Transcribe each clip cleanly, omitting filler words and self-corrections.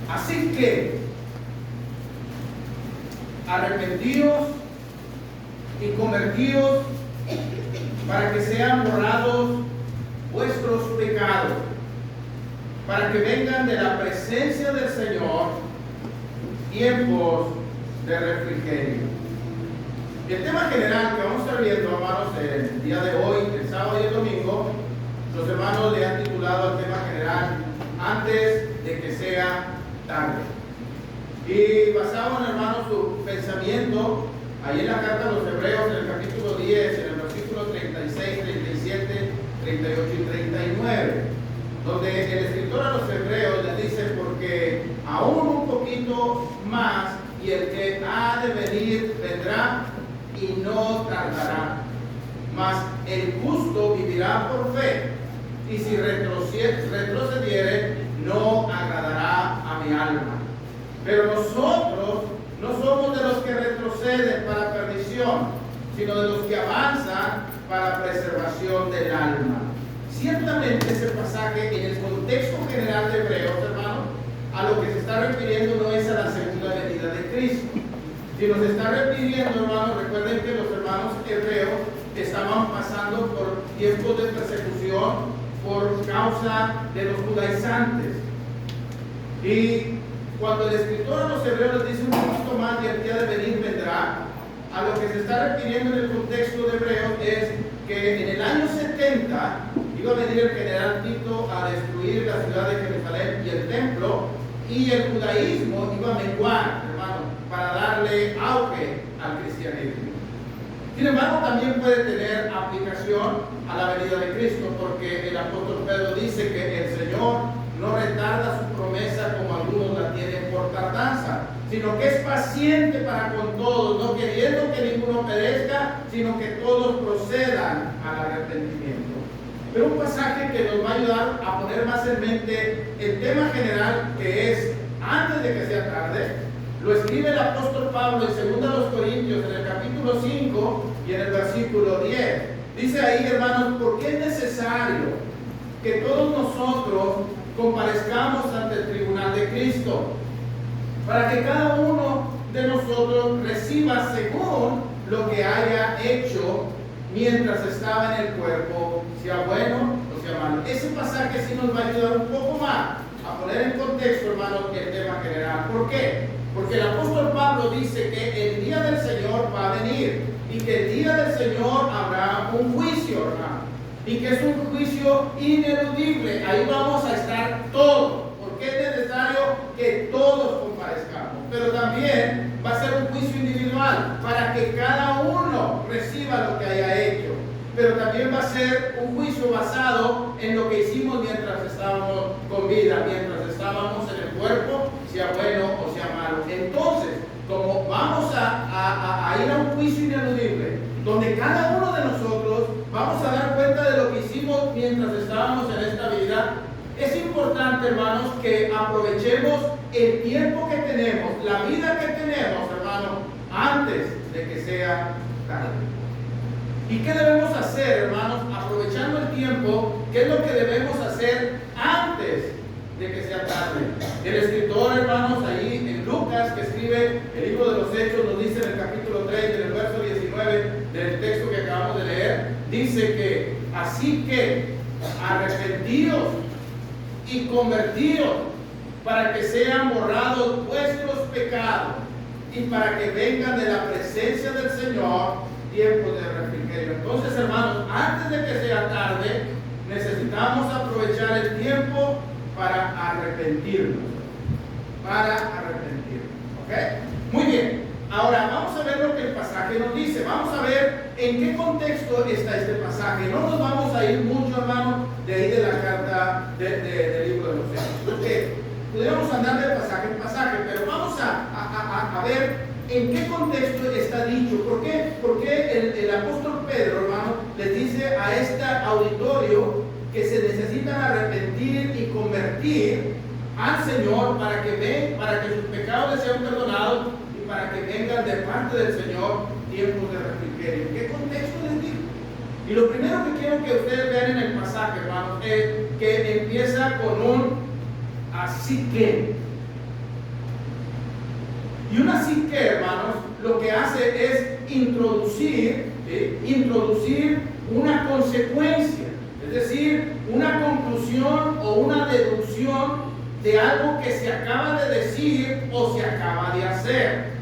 Así que, arrepentidos y convertidos para que sean borrados vuestros pecados, para que vengan de la presencia del Señor tiempos de refrigerio. Y el tema general que vamos a estar viendo, hermanos, el día de hoy, el sábado y el domingo, los hermanos le han titulado al tema general antes de que sea tarde. Y basaban, hermanos, su pensamiento ahí en la carta a los Hebreos, en el capítulo 10, en el versículo 36, 37, 38 y 39, donde el escritor a los Hebreos les dice: porque aún un poquito más y el que ha de venir vendrá y no tardará, mas el justo vivirá por fe, y si retrocediere no agradará a mi alma. Pero nosotros no somos de los que retroceden para perdición, sino de los que avanzan para preservación del alma. Ciertamente ese pasaje, en el contexto general de Hebreos, hermanos, a lo que se está refiriendo no es a la segunda venida de Cristo, sino se está refiriendo, hermanos, recuerden que los hermanos hebreos estaban pasando por tiempos de persecución por causa de los judaizantes. Y cuando el escritor a los hebreos les dice un poquito más y el día de venir vendrá, a lo que se está refiriendo en el contexto de Hebreos es que en el año 70 iba a venir el general Tito a destruir la ciudad de Jerusalén y el templo, y el judaísmo iba a menguar, hermano, para darle auge al cristianismo. Sin embargo, también puede tener aplicación a la venida de Cristo, porque el apóstol Pedro dice que el Señor no retarda su promesa como algunos la tienen por tardanza, sino que es paciente para con todos, no queriendo que ninguno perezca, sino que todos procedan al arrepentimiento. Pero un pasaje que nos va a ayudar a poner más en mente el tema general, que es antes de que sea tarde, lo escribe el apóstol Pablo en 2 Corintios, en el capítulo 5 y en el versículo 10. Dice ahí, hermanos: porque es necesario que todos nosotros comparezcamos ante el tribunal de Cristo, para que cada uno de nosotros reciba según lo que haya hecho mientras estaba en el cuerpo, sea bueno o sea malo. Ese pasaje sí nos va a ayudar un poco más a poner en contexto, hermanos, el tema general. ¿Por qué? Porque el apóstol Pablo dice que el día del Señor va a venir, y que el día del Señor habrá un juicio, hermano, y que es un juicio ineludible. Ahí vamos a estar todos, porque es necesario que todos comparezcamos. Pero también va a ser un juicio individual, para que cada uno reciba lo que haya hecho. Pero también va a ser un juicio basado en lo que hicimos mientras estábamos con vida, mientras estábamos en el cuerpo, sea bueno o sea malo. Entonces, como vamos a ir a un juicio ineludible, donde cada uno de nosotros vamos a dar cuenta de lo que hicimos mientras estábamos en esta vida, es importante, hermanos, que aprovechemos el tiempo que tenemos, la vida que tenemos, hermanos, antes de que sea tarde. ¿Y qué debemos hacer, hermanos, aprovechando el tiempo? ¿Qué es lo que debemos hacer antes de que sea tarde? El escritor, hermanos, ahí en Lucas, que escribe el libro de los Hechos, nos dice en el capítulo 3, en el verso 19 del texto que acabamos de leer, dice que así que arrepentidos y convertidos para que sean borrados vuestros pecados y para que vengan de la presencia del Señor tiempos de refrigerio. Entonces, hermanos, antes de que sea tarde, necesitamos aprovechar el tiempo para arrepentirnos. ¿Ok? Muy bien. Ahora vamos a ver lo que el pasaje nos dice. Vamos a ver en qué contexto está este pasaje. No nos vamos a ir mucho, hermano, de ahí de la carta del libro de los Hechos, porque pudiéramos andar de pasaje en pasaje, pero vamos a ver en qué contexto está dicho. ¿Por qué? Porque el apóstol Pedro, hermano, les dice a este auditorio que se necesitan arrepentir y convertir al Señor para que sus pecados les sean perdonados y para que vengan de parte del Señor tiempos de refrigerio. ¿En qué contexto les digo? Y lo primero que quiero que ustedes vean en el pasaje, hermanos, es que empieza con un así que. Y una psique, hermanos, lo que hace es introducir una consecuencia, es decir, una conclusión o una deducción de algo que se acaba de decir o se acaba de hacer.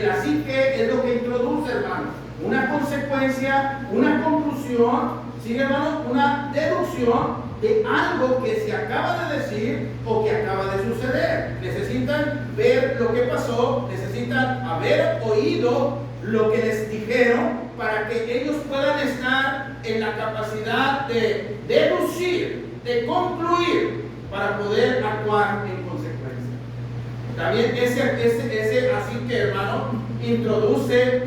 La psique es lo que introduce, hermanos, una consecuencia, una conclusión, ¿sí, hermanos? Una deducción de algo que se acaba de decir o que acaba de suceder. Necesitan ver lo que pasó, necesitan haber oído lo que les dijeron para que ellos puedan estar en la capacidad de deducir, de concluir, para poder actuar en consecuencia. También ese así que, hermano, introduce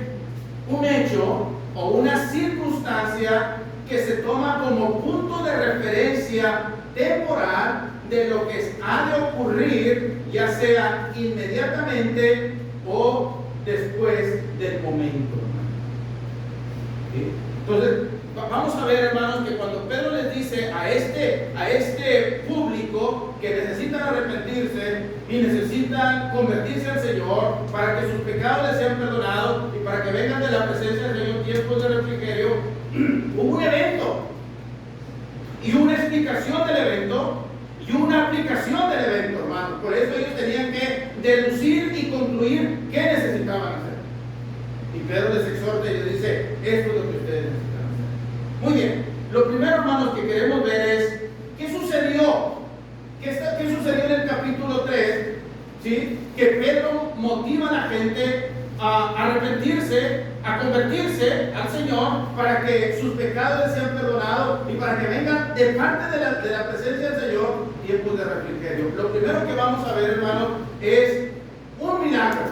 un hecho o una circunstancia que se toma como punto de referencia temporal de lo que ha de ocurrir, ya sea inmediatamente o después del momento. ¿Sí? Entonces, vamos a ver, hermanos, que cuando Pedro les dice a este público que necesitan arrepentirse y necesitan convertirse al Señor para que sus pecados les sean perdonados y para que vengan de la presencia del Señor tiempos de refrigerio, hubo un evento y una explicación del evento y una aplicación del evento, hermanos. Por eso ellos tenían que deducir y concluir qué necesitaban hacer. Y Pedro les exhorta y les dice: esto es lo que ustedes necesitan hacer. Muy bien, lo primero, hermanos, que queremos ver es qué sucedió. ¿Qué sucedió en el capítulo 3? ¿Sí? Que Pedro motiva a la gente a arrepentirse, a convertirse al Señor para que sus pecados les sean perdonados y para que vengan de parte de la presencia del Señor tiempos de refrigerio. Lo primero que vamos a ver, hermanos, es un milagro.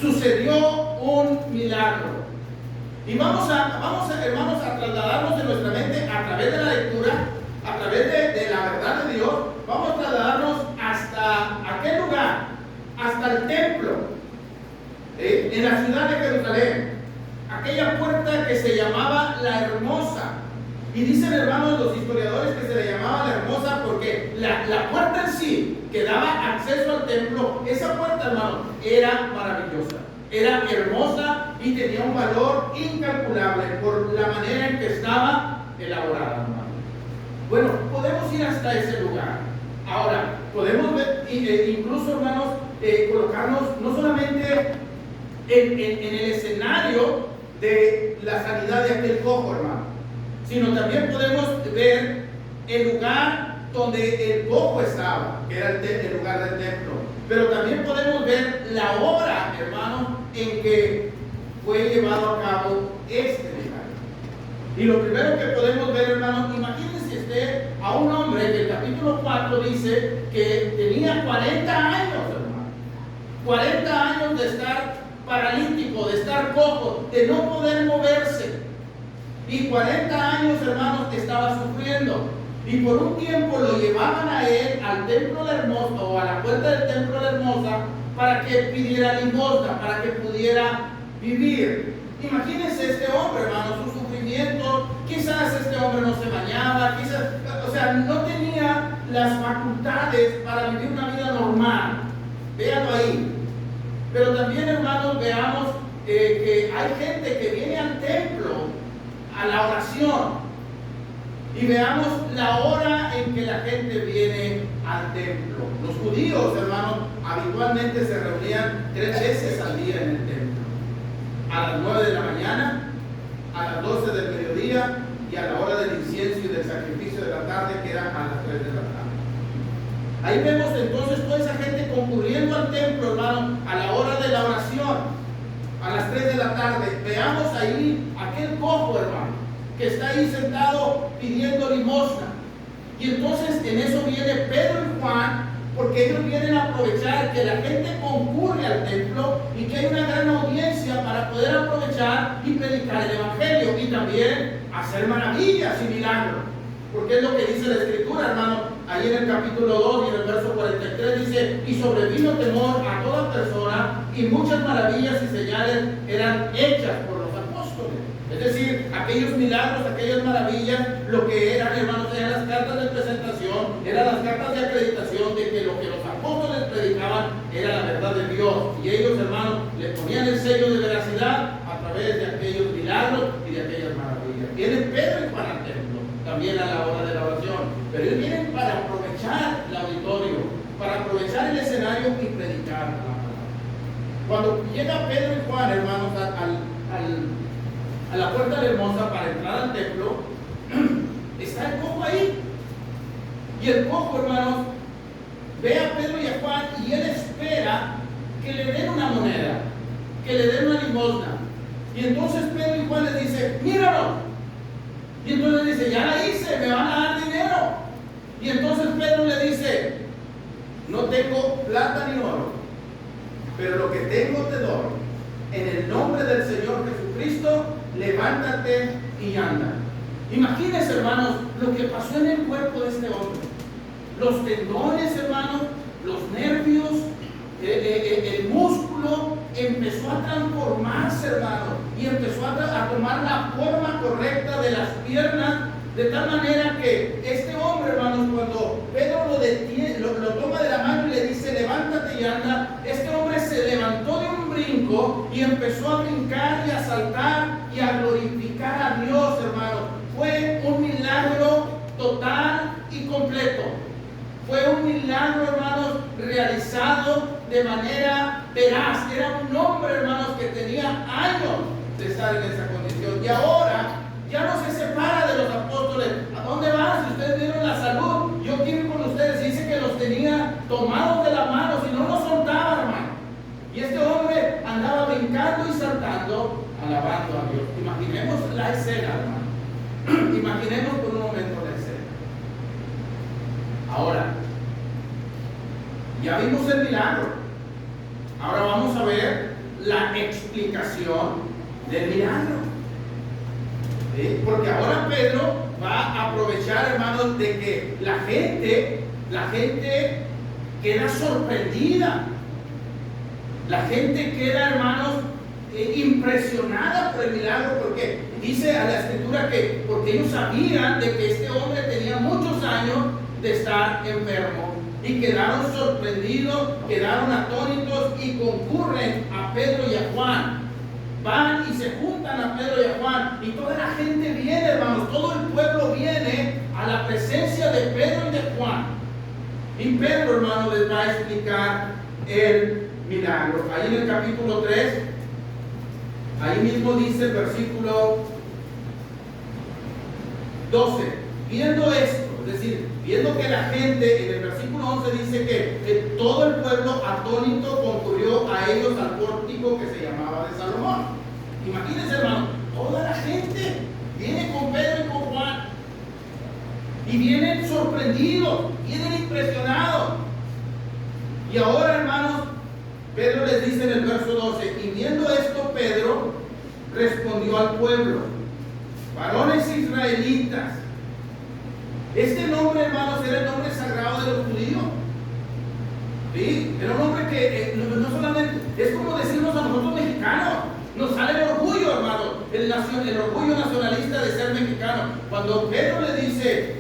Sucedió un milagro. Y vamos a, hermanos, a trasladarnos de nuestra mente a través de la lectura, a través de la verdad de Dios. Vamos a trasladarnos hasta aquel lugar, hasta el templo, en la ciudad de Jerusalén, aquella puerta que se llamaba la Hermosa. Y dicen, hermanos, los historiadores que se le llamaba la Hermosa porque la puerta en sí que daba acceso al templo, esa puerta, hermanos, era maravillosa, era hermosa y tenía un valor incalculable por la manera en que estaba elaborada, hermanos. Bueno, podemos ir hasta ese lugar. Ahora, podemos ver, incluso, hermanos, colocarnos no solamente en el escenario de la sanidad de aquel cojo, hermano, sino también podemos ver el lugar donde el cojo estaba, que era el lugar del templo. Pero también podemos ver la hora, hermano, en que fue llevado a cabo este milagro. Y lo primero que podemos ver, hermano, imagínense usted a un hombre que el capítulo 4 dice que tenía 40 años, hermano. 40 años de estar paralítico, de estar cojo, de no poder moverse. Y 40 años, hermanos, estaba sufriendo. Y por un tiempo lo llevaban a él al templo de Hermosa o a la puerta del templo de Hermosa para que pidiera limosna, para que pudiera vivir. Imagínense este hombre, hermano, su sufrimiento. Quizás este hombre no se bañaba, quizás, o sea, no tenía las facultades para vivir una vida normal. Véanlo ahí. Pero también, hermanos, veamos que hay gente que viene al templo a la oración. Y veamos la hora en que la gente viene al templo. Los judíos, hermanos, habitualmente se reunían 3 veces al día en el templo. A las 9 de la mañana, a las 12 del mediodía y a la hora del incienso y del sacrificio de la tarde, que era a las 3 de la tarde. Ahí vemos entonces toda esa gente concurriendo al templo, hermano, a la hora de la oración, a las 3 de la tarde. Veamos ahí aquel cojo, hermano, que está ahí sentado pidiendo limosna. Y entonces en eso viene Pedro y Juan, porque ellos vienen a aprovechar que la gente concurre al templo y que hay una gran audiencia para poder aprovechar y predicar el evangelio y también hacer maravillas y milagros. Porque es lo que dice la Escritura, hermano, ahí en el capítulo 2 y en el verso 43 dice: y sobrevino temor a toda persona, y muchas maravillas y señales eran hechas por los apóstoles. Es decir, aquellos milagros, aquellas maravillas, lo que eran, hermanos, eran las cartas de presentación, eran las cartas de acreditación de que lo que los apóstoles predicaban era la verdad de tomar el escenario y predicar la palabra. Cuando llega Pedro y Juan, hermanos, a la puerta de la Hermosa para entrar al templo, está el cojo ahí. Y el cojo, hermanos, ve a Pedro y a Juan y él espera que le den una moneda, que le den una limosna. Y entonces Pedro y Juan les dice, míralo. Y entonces dice, ya la hice, me van a dar dinero. Y entonces Pedro le dice, no tengo plata ni oro, pero lo que tengo te doy. En el nombre del Señor Jesucristo, levántate y anda. Imagínense, hermanos, lo que pasó en el cuerpo de este hombre. Los tendones, hermanos, los nervios, el músculo empezó a transformarse, hermanos, y empezó a tomar la forma correcta de las piernas, de tal manera que este hombre, hermanos, cuando Pedro lo detiene, lo toma de la mano y le dice, levántate y anda, este hombre se levantó de un brinco y empezó a brincar y a saltar y a glorificar a Dios, hermanos. Fue un milagro total y completo. Fue un milagro, hermanos, realizado de manera veraz. Era un hombre, hermanos, que tenía años de estar en esa condición. Y ahora ya no se separa de los apóstoles. ¿A dónde van? Si ustedes dieron la salud, yo quiero ir con ustedes. Y dice que los tenía tomados de la mano, si no los soltaba, hermano. Y este hombre andaba brincando y saltando, alabando a Dios. Imaginemos la escena, hermano. Imaginemos por un momento la escena. Ahora, ya vimos el milagro. Ahora vamos a ver la explicación del milagro. ¿Sí? Porque ahora Pedro va a aprovechar, hermanos, de que la gente queda sorprendida. La gente queda, hermanos, impresionada por el milagro, porque dice a la escritura que porque ellos sabían de que este hombre tenía muchos años de estar enfermo, y quedaron sorprendidos, quedaron atónitos y concurren a Pedro y a Juan. Van y se juntan a Pedro y a Juan, y toda la gente viene, hermanos, todo el pueblo viene a la presencia de Pedro y de Juan. Y Pedro, hermanos, les va a explicar el milagro. Ahí en el capítulo 3, ahí mismo dice el versículo 12, viendo esto, es decir, viendo que la gente, en el versículo 11 dice que todo el pueblo atónito concurrió a ellos al pórtico que se llamaba de Salomón. Imagínense, hermano, toda la gente viene con Pedro y con Juan, y vienen sorprendidos, vienen impresionados. Y ahora, hermanos, Pedro les dice en el verso 12, y viendo esto Pedro respondió al pueblo, varones israelitas. Este nombre, hermanos, era el nombre sagrado de los judíos. ¿Sí? Era un nombre que no solamente, es como decirnos a nosotros mexicanos, nos sale el orgullo, hermano, el orgullo nacionalista de ser mexicano. Cuando Pedro le dice,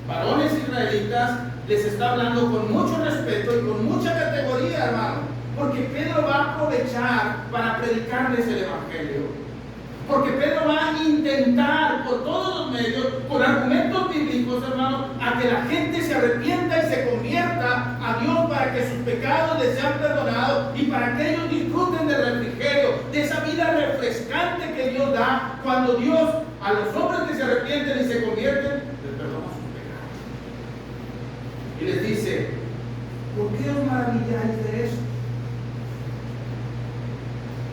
varones israelitas, les está hablando con mucho respeto y con mucha categoría, hermano, porque Pedro va a aprovechar para predicarles el evangelio. Porque Pedro va a intentar por todos los medios, con argumentos bíblicos, hermanos, a que la gente se arrepienta y se convierta a Dios para que sus pecados les sean perdonados y para que ellos disfruten del refrigerio, de esa vida refrescante que Dios da cuando Dios a los hombres que se arrepienten y se convierten, les perdona sus pecados. Y les dice, ¿por qué os maravilláis de eso?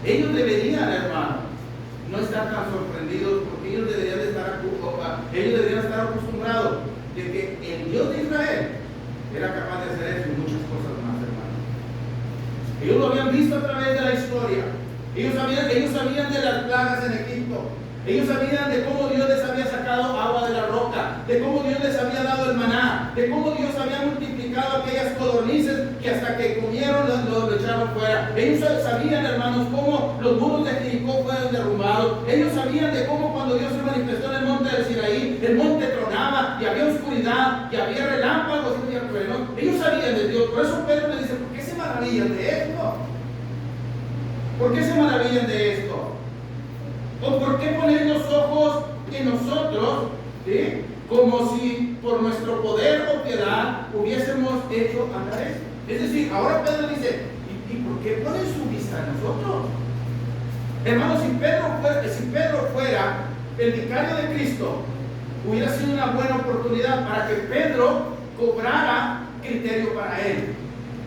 Ellos deberían, hermano, no estar tan sorprendidos, porque ellos deberían estar acostumbrados de que el Dios de Israel era capaz de hacer eso y muchas cosas más, hermanos. Ellos lo habían visto a través de la historia. Ellos sabían de las plagas en Egipto. Ellos sabían de cómo Dios les había sacado agua de la roca, de cómo Dios les había dado el maná, de cómo Dios había multiplicado aquellas codornices que hasta que comieron lo echaron fuera. Ellos sabían, hermanos, cómo los muros de Jericó fueron derrumbados. Ellos sabían de cómo cuando Dios se manifestó en el monte del Sinaí, el monte tronaba y había oscuridad y había relámpagos y había truenos. Ellos sabían de Dios. Por eso Pedro le dice, ¿por qué se maravillan de esto? ¿Por qué se maravillan de esto? ¿O por qué poner los ojos en nosotros, ¿sí? Como si por nuestro poder o piedad hubiésemos hecho andar esto? Es decir, ahora Pedro dice, ¿y por qué ponen su vista en nosotros? Hermanos, si Pedro fuera el vicario de Cristo, hubiera sido una buena oportunidad para que Pedro cobrara criterio para él.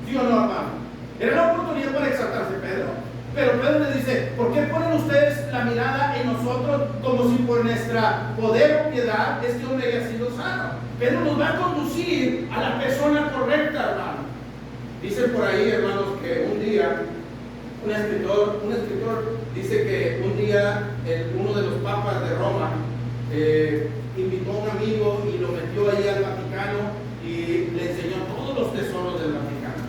¿Sí o no, hermano? Era la oportunidad para exaltarse Pedro. Pero Pedro le dice, ¿por qué ponen ustedes la mirada en nosotros como si por nuestra poder o piedad este hombre haya sido sano? Pedro nos va a conducir a la persona correcta, hermano. Dice por ahí, hermanos, que un día un escritor dice que un día uno de los papas de Roma invitó a un amigo y lo metió ahí al Vaticano y le enseñó todos los tesoros del Vaticano.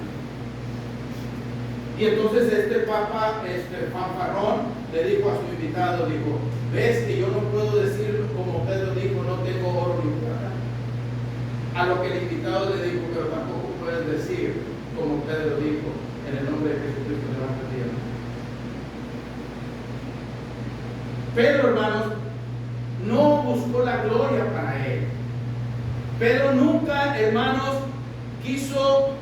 Y entonces este papa, fanfarrón, le dijo a su invitado, dijo, ves que yo no puedo decir como Pedro dijo, no tengo oro ni plata. A lo que el invitado le dijo, pero tampoco puedes decir como Pedro dijo, en el nombre de Jesucristo levanta el día. Pedro, hermanos, no buscó la gloria para él. Pedro nunca, hermanos, quiso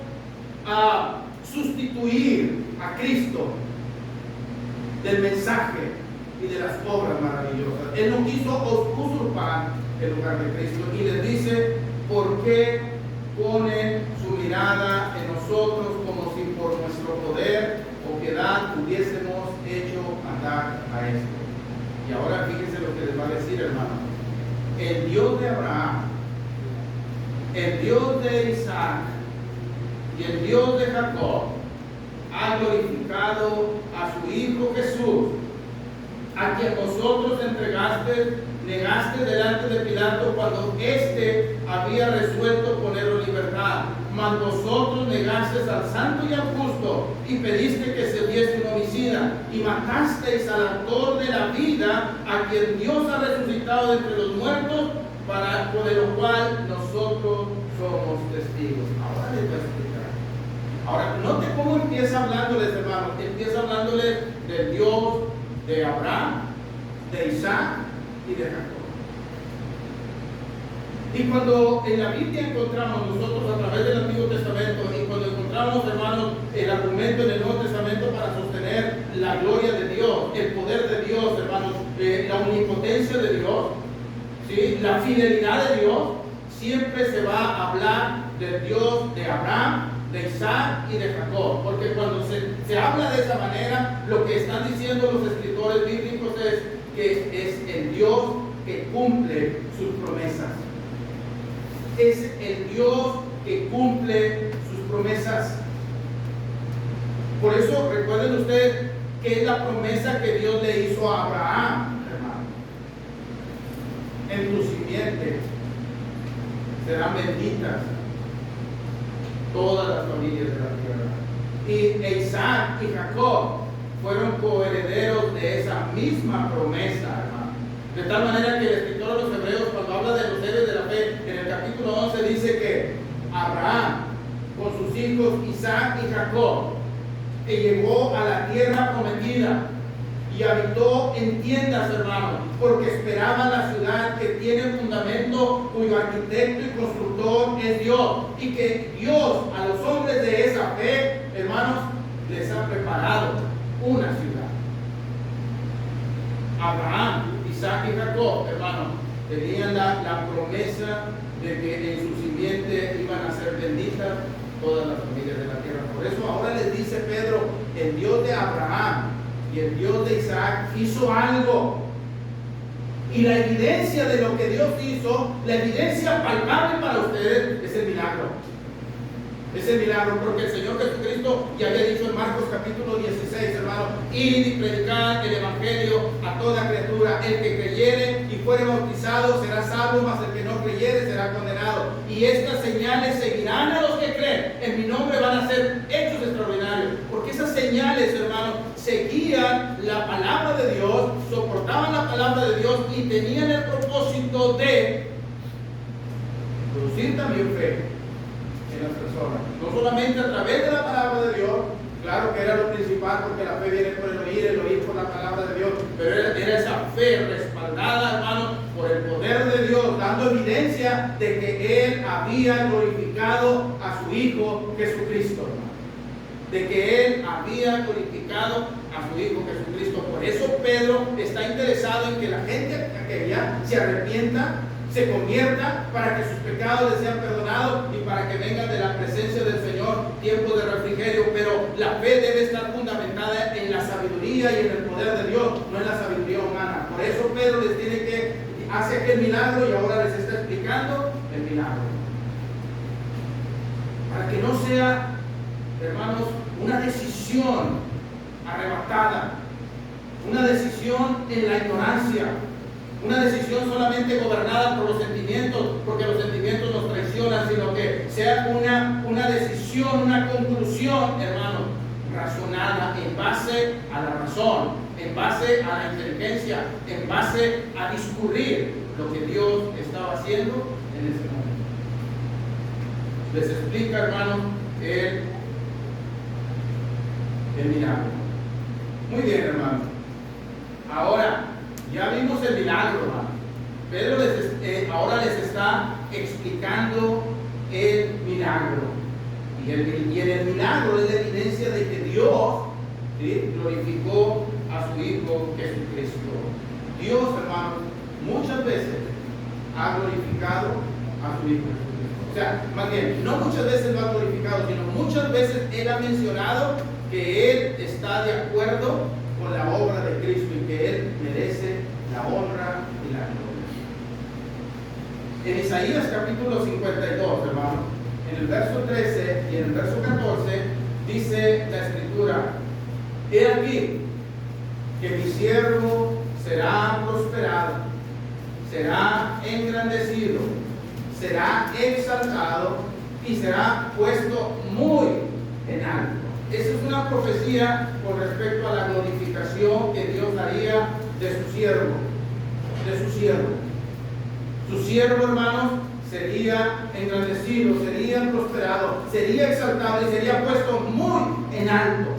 sustituir a Cristo del mensaje y de las obras maravillosas. Él no quiso usurpar el lugar de Cristo y les dice, ¿por qué ponen su mirada en nosotros como si por nuestro poder o piedad hubiésemos hecho andar a esto? Y ahora fíjense lo que les va a decir, hermano. El Dios de Abraham, el Dios de Isaac y el Dios de Jacob ha glorificado a su Hijo Jesús, a quien vosotros negaste delante de Pilato cuando éste había resuelto ponerlo en libertad. Mas vosotros negasteis al santo y al justo y pediste que se diese un homicida y matasteis al autor de la vida, a quien Dios ha resucitado de entre los muertos, por lo cual nosotros somos testigos. Ahora les voy a explicar. Ahora, note cómo empieza hablándoles, hermanos. Empieza hablándoles del Dios de Abraham, de Isaac y de Jacob. Y cuando en la Biblia encontramos nosotros a través del Antiguo Testamento, y cuando encontramos, hermanos, el argumento en el Nuevo Testamento para sostener la gloria de Dios, el poder de Dios, hermanos, la omnipotencia de Dios, ¿sí?, la fidelidad de Dios, siempre se va a hablar del Dios de Abraham, de Isaac y de Jacob, porque cuando se habla de esa manera, lo que están diciendo los escritores bíblicos es que es el Dios que cumple sus promesas. Es el Dios que cumple sus promesas. Por eso recuerden ustedes que es la promesa que Dios le hizo a Abraham, hermano. En tu simiente serán benditas todas las familias de la tierra. Y Isaac y Jacob fueron coherederos de esa misma promesa, hermano. De tal manera que el escritor de los Hebreos, cuando habla de los héroes de la fe, en el capítulo 11 dice que Abraham, con sus hijos Isaac y Jacob, que llegó a la tierra prometida y habitó en tiendas, hermanos, porque esperaban la ciudad que tiene fundamento, cuyo arquitecto y constructor es Dios, y que Dios a los hombres de esa fe, hermanos, les ha preparado una ciudad. Abraham, Isaac y Jacob, hermanos, tenían la promesa de que en su simiente iban a ser benditas todas las familias de la tierra. Por eso ahora les dice Pedro, el Dios de Abraham y el Dios de Isaac hizo algo. Y la evidencia de lo que Dios hizo, la evidencia palpable para ustedes, es el milagro. Es el milagro, porque el Señor Jesucristo ya había dicho en Marcos capítulo 16, hermano, id y predicad el evangelio a toda criatura. El que creyere y fuere bautizado será salvo, mas el que no creyere será condenado. Y estas señales seguirán a los que creen. En mi nombre van a ser hechos extraordinarios. Porque esas señales, hermano, seguían la palabra de Dios, soportaban la palabra de Dios y tenían el propósito de producir también fe en las personas, no solamente a través de la palabra de Dios, claro que era lo principal, porque la fe viene por el oír por la palabra de Dios, pero era esa fe respaldada, hermano, por el poder de Dios, dando evidencia de que Él había glorificado a su su Hijo Jesucristo, hermano. De que Él había glorificado a su Hijo Jesucristo. Por eso Pedro está interesado en que la gente aquella se arrepienta, se convierta, para que sus pecados les sean perdonados y para que vengan de la presencia del Señor tiempos de refrigerio. Pero la fe debe estar fundamentada en la sabiduría y en el poder de Dios, no en la sabiduría humana. Por eso Pedro les tiene que hacer aquel milagro y ahora les está explicando el milagro. Para que no sea, hermanos, una decisión arrebatada, una decisión en la ignorancia, una decisión solamente gobernada por los sentimientos, porque los sentimientos nos traicionan, sino que sea una decisión, una conclusión, hermano, razonada en base a la razón, en base a la inteligencia, en base a discurrir lo que Dios estaba haciendo en ese momento. Les explica, hermano, el milagro. Muy bien, hermano. Ahora, ya vimos el milagro, hermano. Pedro ahora les está explicando el milagro. Y en el milagro es la evidencia de que Dios, ¿sí?, glorificó a su Hijo Jesucristo. Dios, hermano, muchas veces ha glorificado a su Hijo Jesucristo. O sea, más bien, no muchas veces lo ha glorificado, sino muchas veces Él ha mencionado que Él está de acuerdo con la obra de Cristo y que Él merece la honra y la gloria. En Isaías capítulo 52, hermano, en el verso 13 y en el verso 14, dice la Escritura: he aquí que mi siervo será prosperado, será engrandecido, será exaltado y será puesto muy en alto. Esa es una profecía con respecto a la glorificación que Dios daría de su siervo, Su siervo, hermanos, sería engrandecido, sería prosperado, sería exaltado y sería puesto muy en alto.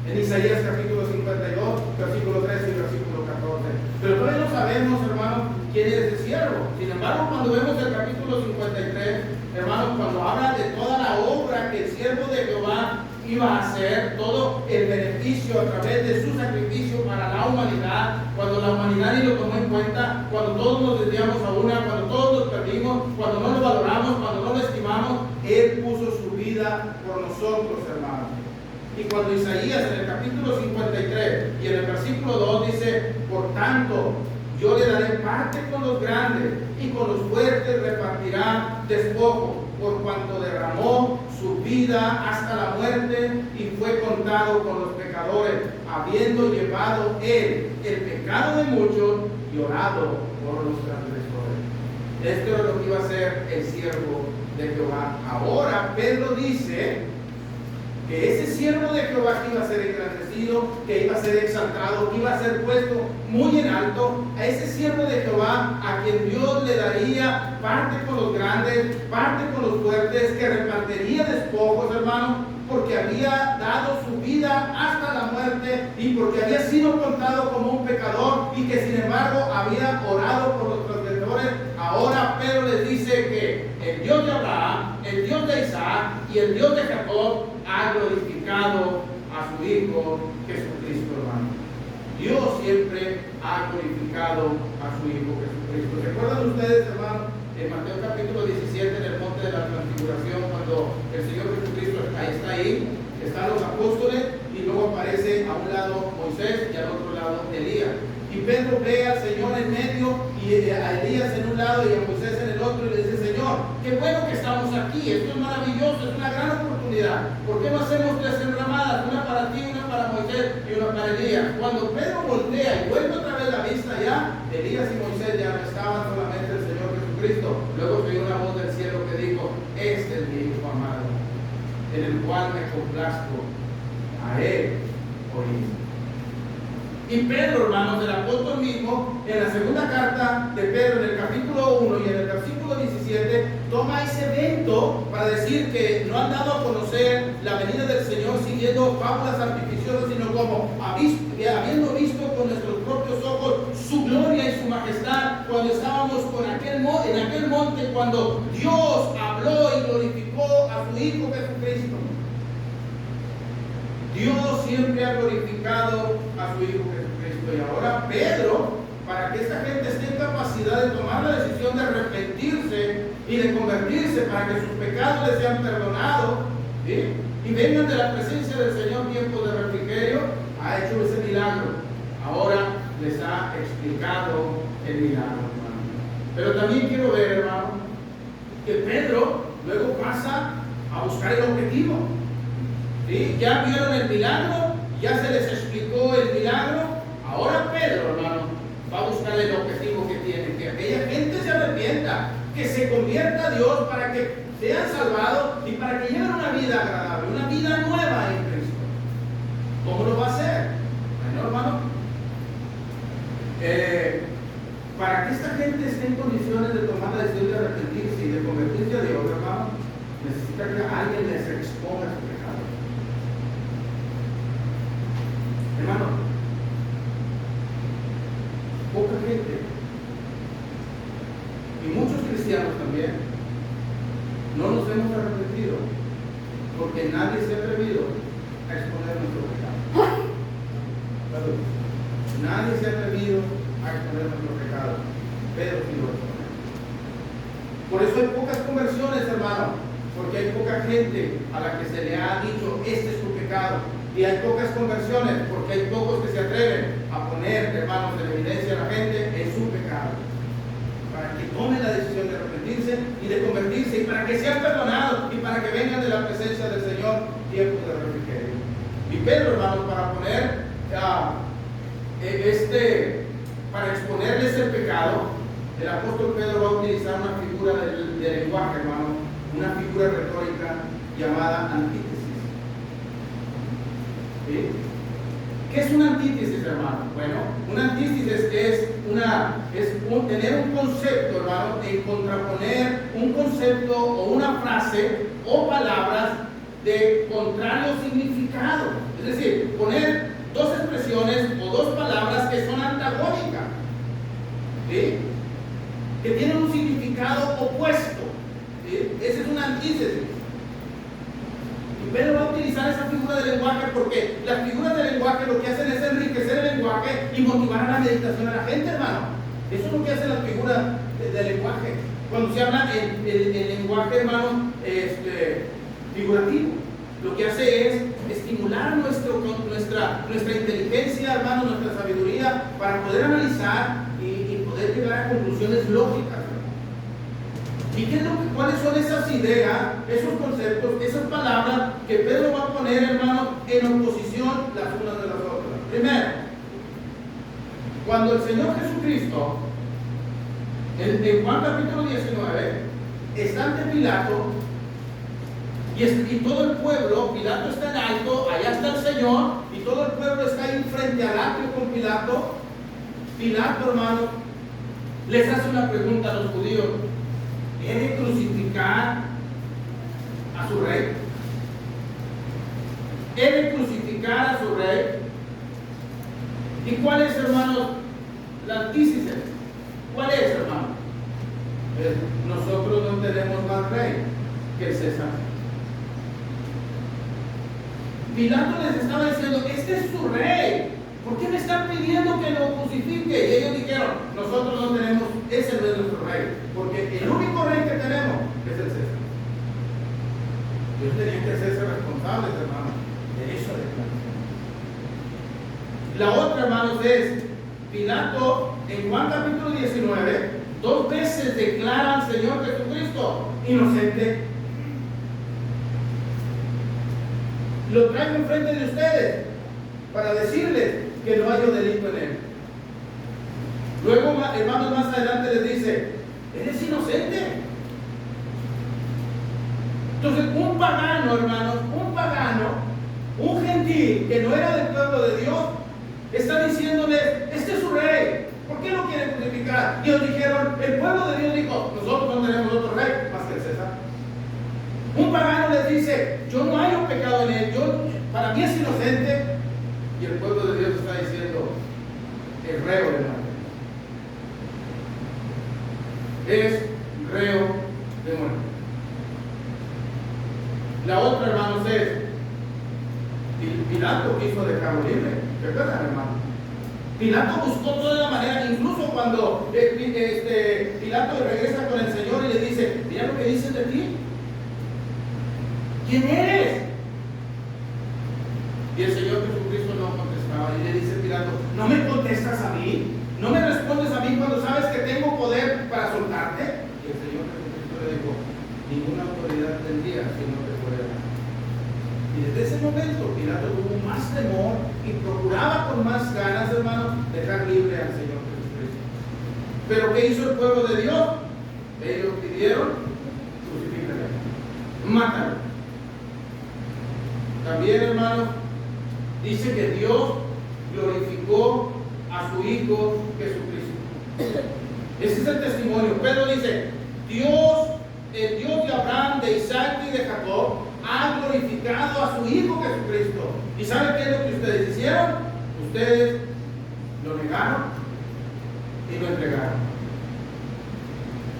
En Isaías capítulo 52, versículo 13 y versículo 14. Pero todavía no sabemos, hermanos, quién es ese siervo. Sin embargo, cuando vemos el capítulo 53, hermanos, cuando habla de toda la obra que el siervo de Jehová iba a hacer, todo el beneficio a través de su sacrificio para la humanidad, cuando la humanidad ni lo tomó en cuenta, cuando todos nos desviamos a una, cuando todos nos perdimos, cuando no lo valoramos, cuando no lo estimamos, Él puso su vida por nosotros, hermanos. Y cuando Isaías en el capítulo 53 y en el versículo 2 dice: por tanto, yo le daré parte con los grandes y con los fuertes repartirá despojo, por cuanto derramó su vida hasta la muerte y fue contado con los pecadores, habiendo llevado él el pecado de muchos y orado por los transgresores. Esto es lo que iba a hacer el siervo de Jehová. Ahora Pedro dice que ese siervo de Jehová que iba a ser engrandecido, que iba a ser exaltado, que iba a ser puesto muy en alto, a ese siervo de Jehová a quien Dios le daría parte con los grandes, parte con los fuertes, que repartiría despojos, hermano, porque había dado su vida hasta la muerte y porque había sido contado como un pecador y que sin embargo había orado por los transgresores. Ahora Pedro les dice que el Dios de Abraham, el Dios de Isaac y el Dios de Jacob ha glorificado a su Hijo Jesucristo, hermano. Dios siempre ha glorificado a su Hijo Jesucristo. ¿Recuerdan ustedes, hermano, en Mateo capítulo 17, en el monte de la transfiguración, cuando el Señor Jesucristo está ahí, están los apóstoles y luego aparece a un lado Moisés y al otro lado Elías? Y Pedro ve al Señor en medio y a Elías en un lado y a Moisés en el otro, y le dice: Señor, qué bueno que estamos aquí, esto es maravilloso, es una gran oportunidad. ¿Por qué no hacemos 3 enramadas? Una para ti, una para Moisés y una para Elías. Cuando Pedro voltea y vuelve otra vez la vista, ya Elías y Moisés ya no estaban, solamente el Señor Jesucristo. Luego oyó una voz del cielo que dijo: este es mi Hijo amado, en el cual me complazco, a él oíd. Y Pedro, hermanos, el apóstol mismo, en la segunda carta de Pedro, en el capítulo 1 y en el versículo 17, toma ese evento para decir que no han dado a conocer la venida del Señor siguiendo fábulas artificiosas, sino como habiendo visto con nuestros propios ojos su gloria y su majestad, cuando estábamos en aquel monte, cuando Dios habló y glorificó a su Cristo. Dios siempre ha glorificado a su Hijo Jesucristo. Y ahora Pedro, para que esta gente esté en capacidad de tomar la decisión de arrepentirse y de convertirse, para que sus pecados les sean perdonados, ¿sí?, y vengan de la presencia del Señor tiempos de refrigerio, ha hecho ese milagro. Ahora les ha explicado el milagro, hermano. Pero también quiero ver, hermano, que Pedro luego pasa a buscar el objetivo. ¿Sí? Ya vieron el milagro, ya se les explicó el milagro. Ahora Pedro, hermano, va a buscar el objetivo que tiene, que aquella gente se arrepienta, que se convierta a Dios para que sean salvados y para que lleven una vida agradable, una vida nueva en Cristo. ¿Cómo lo va a hacer? Bueno, hermano, para que esta gente esté en condiciones de tomar la decisión de arrepentirse y de convertirse a Dios, hermano, necesita que alguien les exponga su pecado. Hermano, poca gente, y muchos cristianos también, no nos hemos arrepentido porque nadie se ha atrevido a exponer nuestro pecado. Nadie se ha atrevido a exponer nuestro pecado. Pedro sí lo expone. Por eso hay pocas conversiones, hermano, porque hay poca gente a la que se le ha dicho este es tu pecado. Y hay pocas conversiones porque hay pocos que se atreven a poner, hermanos, en evidencia a la gente en su pecado, para que tomen la decisión de arrepentirse y de convertirse, y para que sean perdonados, y para que vengan de la presencia del Señor tiempos de refrigerio. Y Pedro, hermanos, para poner para exponerles el pecado, el apóstol Pedro va a utilizar una figura de lenguaje, hermano, una figura retórica llamada antítesis. ¿Sí? ¿Qué es una antítesis, hermano? Bueno, una antítesis es tener un concepto, hermano, en contraponer un concepto o una frase o palabras de contrario significado. Es decir, poner dos expresiones o dos palabras que son antagónicas, ¿sí?, que tienen un significado opuesto, ¿sí? Esa es una antítesis. Y Pedro va a utilizar esa figura de lenguaje porque las figuras de lenguaje lo que hacen es enriquecer el lenguaje y motivar a la meditación a la gente, hermano. Eso es lo que hacen las figuras de lenguaje. Cuando se habla en lenguaje, hermano, figurativo, lo que hace es estimular nuestra inteligencia, hermano, nuestra sabiduría, para poder analizar y poder llegar a conclusiones lógicas. ¿Y cuáles son esas ideas, esos conceptos, esas palabras que Pedro va a poner, hermano, en oposición las unas de las otras? Primero, cuando el Señor Jesucristo, en Juan capítulo 19, está ante Pilato, y todo el pueblo, Pilato está en alto, allá está el Señor, y todo el pueblo está ahí frente al atrio con Pilato. Pilato, hermano, les hace una pregunta a los judíos: ¿he de crucificar a su rey? ¿He de crucificar a su rey? ¿Y cuál es, hermanos, la antítesis? ¿Cuál es, hermano? Nosotros no tenemos más rey que el César. Pilato les estaba diciendo: este es su rey, ¿por qué me están pidiendo que lo crucifique? Y ellos dijeron: nosotros no tenemos, ese no es nuestro rey, porque el único rey que tenemos es el César. Ellos tenían que hacerse responsables, hermano, de eso. La otra, hermanos, es Pilato en Juan capítulo 19, 2 veces declara al Señor Jesucristo inocente. Lo traigo enfrente de ustedes para decirles que no hay delito en él. Luego, hermanos, más adelante les dice: eres inocente. Entonces, un pagano, hermanos, un gentil que no era del pueblo de Dios, está diciéndoles: este es su rey, ¿por qué lo quieren crucificar? Y ellos dijeron, el pueblo de Dios dijo: nosotros no tenemos otro rey más que el César. Un pagano les dice: yo no hallo pecado en él, para mí es inocente. Y el pueblo de Dios está diciendo: es reo de muerte. Es reo de muerte. La otra otra, hermanos, es Pilato quiso dejarlo libre. ¿Recuerdan, hermano? Pilato buscó toda la manera, incluso cuando Pilato regresa con el Señor y le dice: mira lo que dicen de ti. ¿Quién eres? Y el Señor Jesucristo no contestaba. Y le dice Pilato: ¿no me contestas a mí? ¿No me respondes a mí cuando sabes que tengo poder para soltarte? Y el Señor Jesucristo le dijo: ninguna autoridad tendría si no te fuera dada. Y desde ese momento Pilato tuvo más temor y procuraba con más ganas, hermano, dejar libre al Señor Jesucristo. Pero ¿qué hizo el pueblo de Dios? Ellos pidieron: crucifícale, mátalo. También, hermano, dice que Dios glorificó a su Hijo Jesucristo. Ese es el testimonio. Pedro dice: Dios, el Dios de Abraham, de Isaac y de Jacob, ha glorificado a su Hijo Jesucristo. ¿Y saben qué es lo que ustedes hicieron? Ustedes lo negaron y lo entregaron.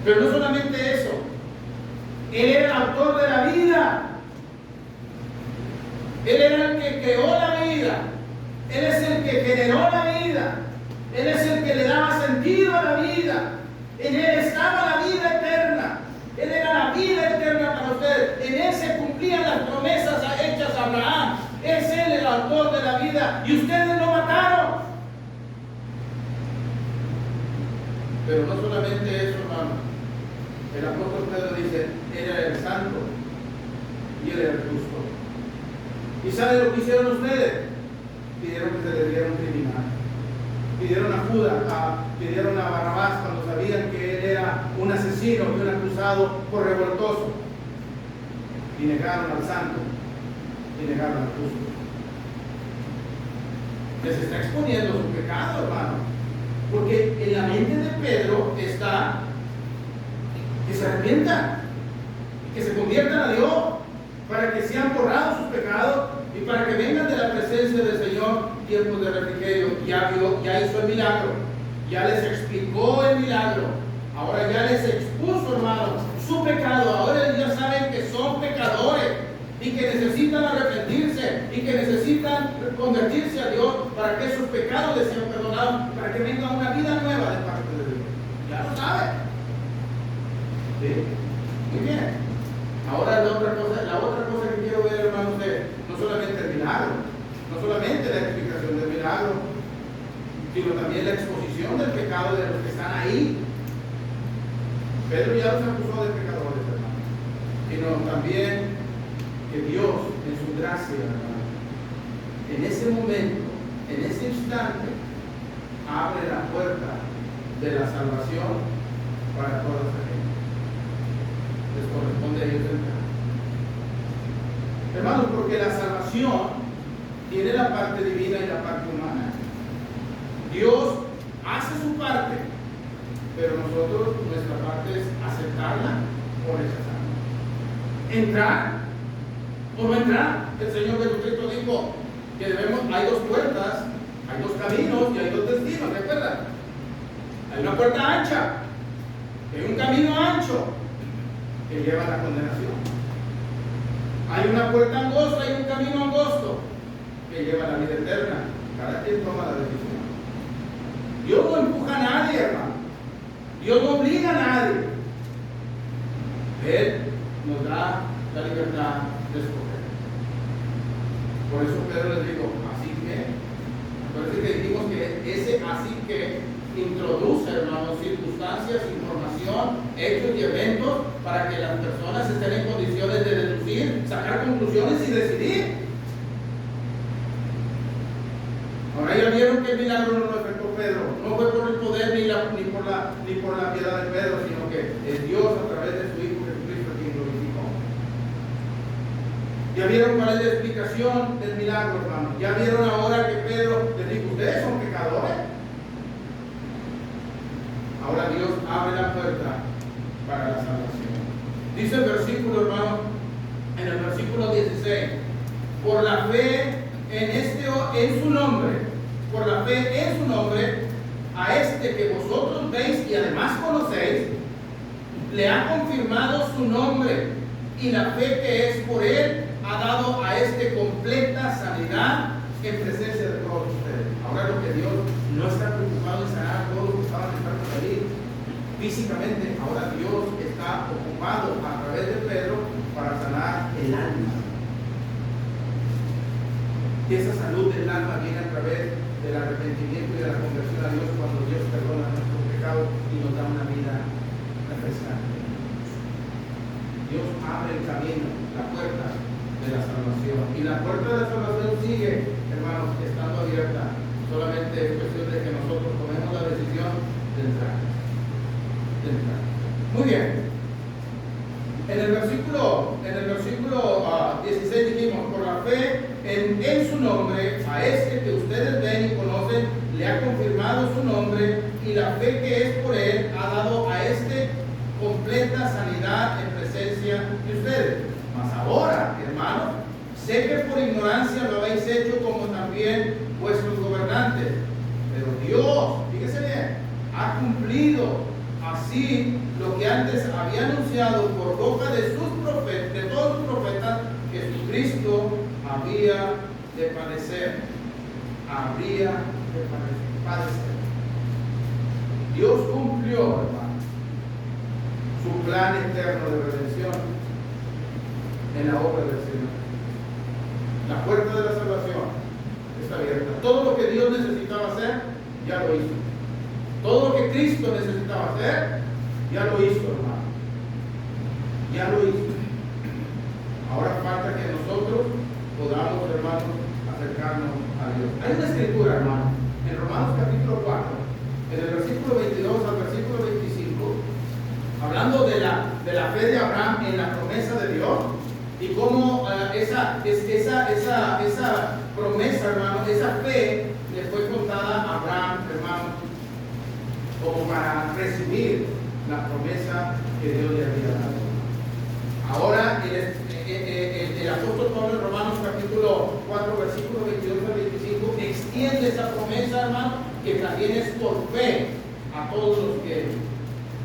Pero no solamente eso, Él era el autor de la vida. Él era el que creó la vida. Él es el que generó la vida. Él es el que le daba sentido a la vida. En Él estaba la vida eterna. Él era la vida eterna para ustedes. En Él se cumplían las promesas hechas a Abraham. Es Él el autor de la vida. Y ustedes lo mataron. Pero no solamente eso, hermano. El apóstol Pedro dice: Él era el santo y Él era el justo. ¿Y saben lo que hicieron ustedes? Pidieron que se les diera un criminal. Pidieron a Judas, pidieron a Barrabás cuando sabían que él era un asesino y un acusado por revoltoso. Y negaron al santo y negaron al justo. Les está exponiendo su pecado, hermano. Porque en la mente de Pedro está que se arrepientan y que se conviertan a Dios, para que sean borrados sus pecados y para que vengan de la presencia del Señor tiempos de refrigerio. Ya hizo el milagro, ya les explicó el milagro, ahora ya les expuso, hermano, su pecado. Ahora ya saben que son pecadores y que necesitan arrepentirse y que necesitan convertirse a Dios para que sus pecados les sean perdonados, para que venga una vida nueva de parte de Dios. Ya lo saben. ¿Sí? Muy bien. Ahora la otra cosa que quiero ver, hermanos, no solamente el milagro, no solamente la explicación del milagro, sino también la exposición del pecado de los que están ahí. Pedro ya los acusó de pecadores, hermanos, sino también que Dios, en su gracia, hermanos, en ese momento, en ese instante, abre la puerta de la salvación para toda esa gente. Les corresponde a ellos entrar. Hermanos, porque la salvación tiene la parte divina y la parte humana. Dios hace su parte, pero nosotros, nuestra parte es aceptarla o rechazarla. Entrar o no entrar. El Señor Jesucristo dijo que hay dos puertas, hay dos caminos y hay dos destinos. ¿Recuerdan? Hay una puerta ancha, hay un camino ancho que lleva a la condenación. Hay una puerta angosta y un camino angosto que lleva a la vida eterna. Cada quien toma la decisión. Dios no empuja a nadie, hermano. Dios no obliga a nadie. Él nos da la libertad de escoger. Por eso Pedro les dijo: así que. Por eso que dijimos que ese así que introduce, hermanos, circunstancias, información, hechos y eventos para que las personas estén en condiciones de deducir, sacar conclusiones y decidir. Ahora ya vieron que el milagro no lo efectuó Pedro, no fue por el poder ni por la piedad de Pedro, sino que es Dios a través de su Hijo Jesucristo quien glorificó. Ya vieron cuál es la explicación del milagro, hermano. Ya vieron ahora que Pedro les dijo: ustedes son pecadores. Ahora Dios abre la puerta para la salvación. Dice el versículo, hermano, en el versículo 16: por la fe en su nombre, por la fe en su nombre, a este que vosotros veis y además conocéis, le ha confirmado su nombre, y la fe que es por él ha completa sanidad en presencia de todos ustedes. Ahora lo que Dios no está preocupado en sanar a todos los que estaban enfermos allí físicamente, ahora Dios está ocupado a través de Pedro para sanar el alma. Y esa salud del alma viene a través del arrepentimiento y de la conversión a Dios cuando Dios perdona nuestros pecados y nos da una vida refrescante. Dios abre el camino, la puerta de la salvación. Y la puerta de la salvación sigue, hermanos, estando abierta. Solamente es cuestión de que nosotros tomemos la decisión de entrar. Muy bien. En el versículo 16 dijimos, por la fe en su nombre, a este que ustedes ven y conocen, le ha confirmado su nombre, y la fe que es por él ha dado a este completa sanidad en presencia de ustedes. Mas ahora, hermanos, sé que por ignorancia lo habéis hecho, como también vuestros gobernantes. Pero Dios, fíjese bien, ha cumplido así lo que antes había anunciado por boca de todos sus profetas, que Jesucristo había de padecer. Dios cumplió, hermano, su plan eterno de redención en la obra del Señor. La puerta de la salvación está abierta. Todo lo que Dios necesitaba hacer, ya lo hizo. Todo lo que Cristo necesitaba hacer, ya lo hizo, hermano. Ya lo hizo. Ahora falta que nosotros podamos, hermanos, acercarnos a Dios. Hay una escritura, hermano, en Romanos capítulo 4, en el versículo 22 al versículo 25, hablando de la fe de Abraham en la promesa de Dios, y cómo esa promesa, hermano, esa fe le fue contada a Abraham, hermano, como para recibir la promesa que Dios le había dado. Ahora el apóstol Pablo en Romanos capítulo 4 versículo 22 al 25 extiende esa promesa, hermano, que también es por fe a todos los que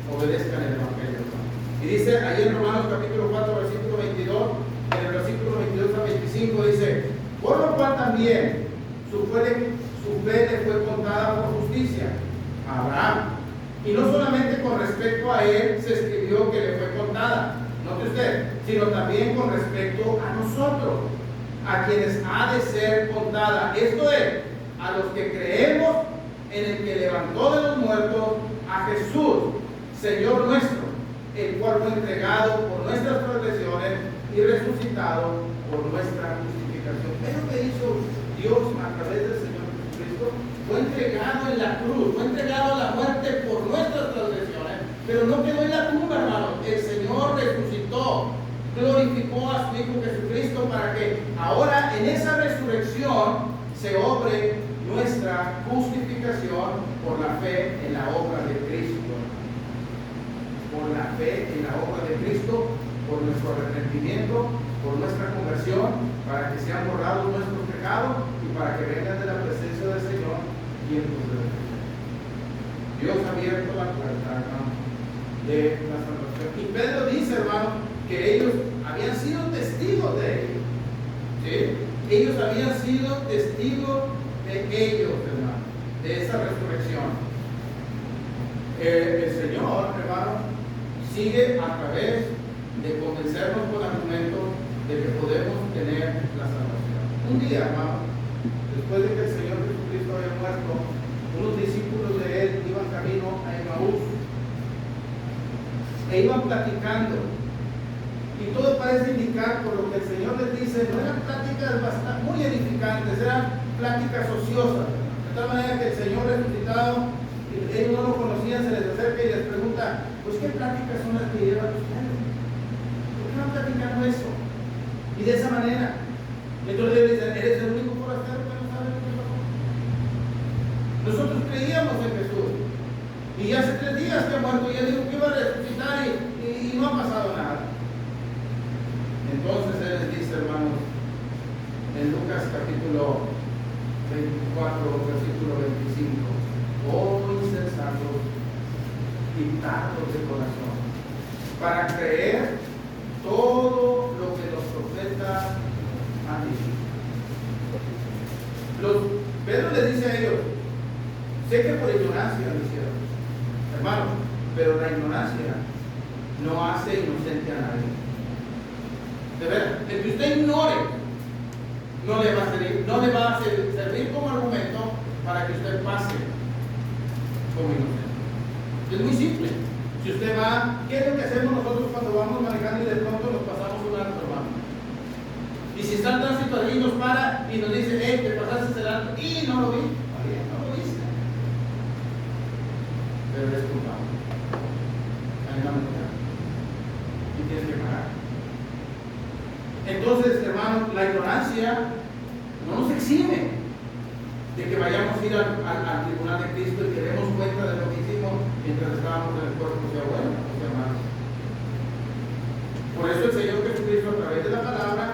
obedezcan el evangelio, hermano. Y dice ahí en Romanos capítulo 4 versículo 22, en el versículo 22 al 25 dice, por lo cual también su fe le fue contada por justicia a Abraham. Y no solamente con respecto a él se escribió que le fue contada, note usted, sino también con respecto a nosotros, a quienes ha de ser contada. Esto es, a los que creemos en el que levantó de los muertos a Jesús, Señor nuestro, el cual fue entregado por nuestras transgresiones y resucitado por nuestra justificación. ¿Qué es lo que hizo Dios a través del Señor Jesucristo? Fue entregado en la cruz, fue entregado a la muerte por nuestras transgresiones, pero no quedó en la tumba, hermano. El Señor resucitó, glorificó a su Hijo Jesucristo para que ahora en esa resurrección se obre nuestra justificación por la fe en la obra de Cristo. Por la fe en la obra de Cristo, por nuestro arrepentimiento, por nuestra conversión, para que sean borrados nuestros pecados y para que vengan de la presencia del Señor tiempos de reflexión. Dios ha abierto la puerta, hermano, de la salvación. Y Pedro dice, hermano, que ellos habían sido testigos de ello. ¿Sí? Ellos habían sido testigos de ellos, hermano, de esa resurrección. El Señor, hermano, sigue a través de convencernos con argumentos de que podemos tener la salvación. Un día, hermano, después de que el Señor Jesucristo había muerto, unos discípulos de él iban camino a Emaús e iban platicando, y todo parece indicar, por lo que el Señor les dice, no eran pláticas bastante, muy edificantes, eran pláticas ociosas, de tal manera que el Señor resucitado, ellos no lo conocían, se les acerca y les pregunta, pues ¿qué pláticas son las que llevan ustedes? ¿Por qué van platicando eso? Y de esa manera, entonces le dicen, ¿eres el único forastero que no sabe lo que pasó? Nosotros creíamos en Jesús, y hace 3 días que ha muerto, y él dijo que iba a resucitar y no ha pasado nada. Entonces él les dice, hermanos, en Lucas capítulo 24, versículo 25, oh insensatos y tardos de corazón, para creer todo lo que los profetas han dicho. Pedro les dice a ellos, sé que por ignorancia lo hicieron, hermanos, pero la ignorancia no hace inocente a nadie. De verdad, el que usted ignore no le va a servir como argumento para que usted pase como inocente. Es muy simple. Si usted va, ¿qué es lo que hacemos nosotros cuando vamos manejando y de pronto nos pasamos un alto, hermano? Y si está el tránsito allí, nos para y nos dice, hey, te pasaste el alto y no lo vi. No lo viste. Pero eres culpable. Hay una multa. Y tienes que pagar. Entonces, hermano, la ignorancia no nos exime de que vayamos a ir al tribunal de Cristo y que demos cuenta de lo que hicimos mientras estábamos en el cuerpo, sea bueno o sea malo. Por eso el Señor Jesucristo, a través de la palabra,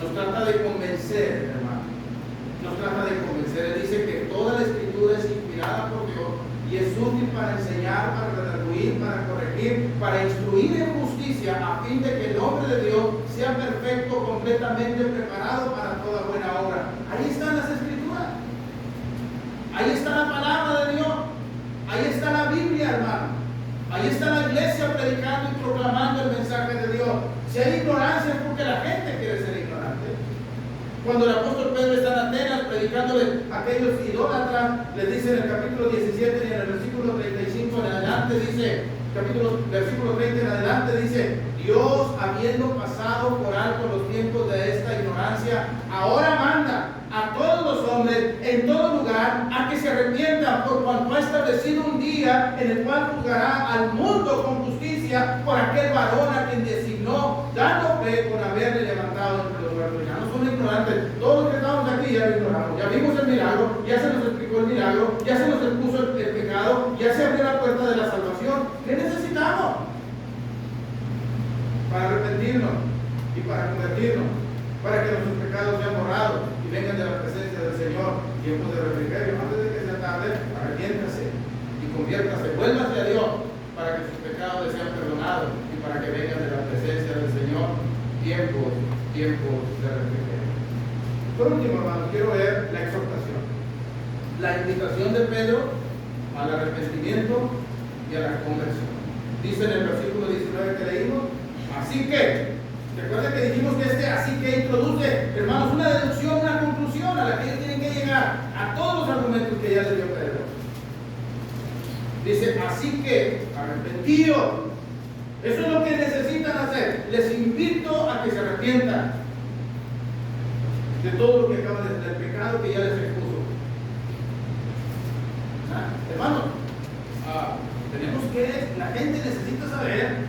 nos trata de convencer, hermano. Nos trata de convencer. Él dice que toda la Escritura es inspirada por Dios y es útil para enseñar, para redarguir, para corregir, para instruir en justicia, a fin de que el hombre de Dios sea perfecto, completamente preparado para toda buena obra. Ahí están las Escrituras. Ahí está la palabra de Dios. Ahí está la Biblia, hermano. Ahí está la iglesia predicando y proclamando el mensaje de Dios. Si hay ignorancia es porque la gente quiere ser ignorante. Cuando el apóstol Pedro está en Atenas predicándole a aquellos idólatras, les dice en el capítulo 17 y en el versículo 35 en adelante, dice, versículo 30 en adelante, dice, Dios, habiendo pasado por alto los tiempos de esta ignorancia, ahora manda a todos los hombres en todo lugar a que se arrepientan, por cuanto ha establecido un día en el cual juzgará al mundo con justicia por aquel varón a quien designó, dando fe con haberle levantado entre los muertos. Ya no son ignorantes, todos los que estamos aquí ya lo ignoramos, ya vimos el milagro, ya se nos explicó el milagro, ya se nos expuso el pecado, ya se abrió la puerta de la salvación. ¿Qué necesitamos? Para arrepentirnos y para convertirnos, para que nuestros pecados sean borrados y vengan de la presencia del Señor. Tiempos de refrigerio, antes de que sea tarde, arrepiéntase y conviértase, vuélvase a Dios para que sus pecados le sean perdonados y para que vengan de la presencia del Señor. Tiempos de refrigerio. Por último, hermanos, quiero ver la exhortación, la invitación de Pedro al arrepentimiento y a la conversión. Dice en el versículo 19 que leímos, así que, recuerden que dijimos que así que introduce, hermanos, una deducción, una conclusión a la que ellos tienen que llegar a todos los argumentos que ya les dio Pedro. Dice, así que, arrepentidos. Eso es lo que necesitan hacer. Les invito a que se arrepientan de todo lo que acaban de del pecado que ya les expuso. Hermanos, la gente necesita saber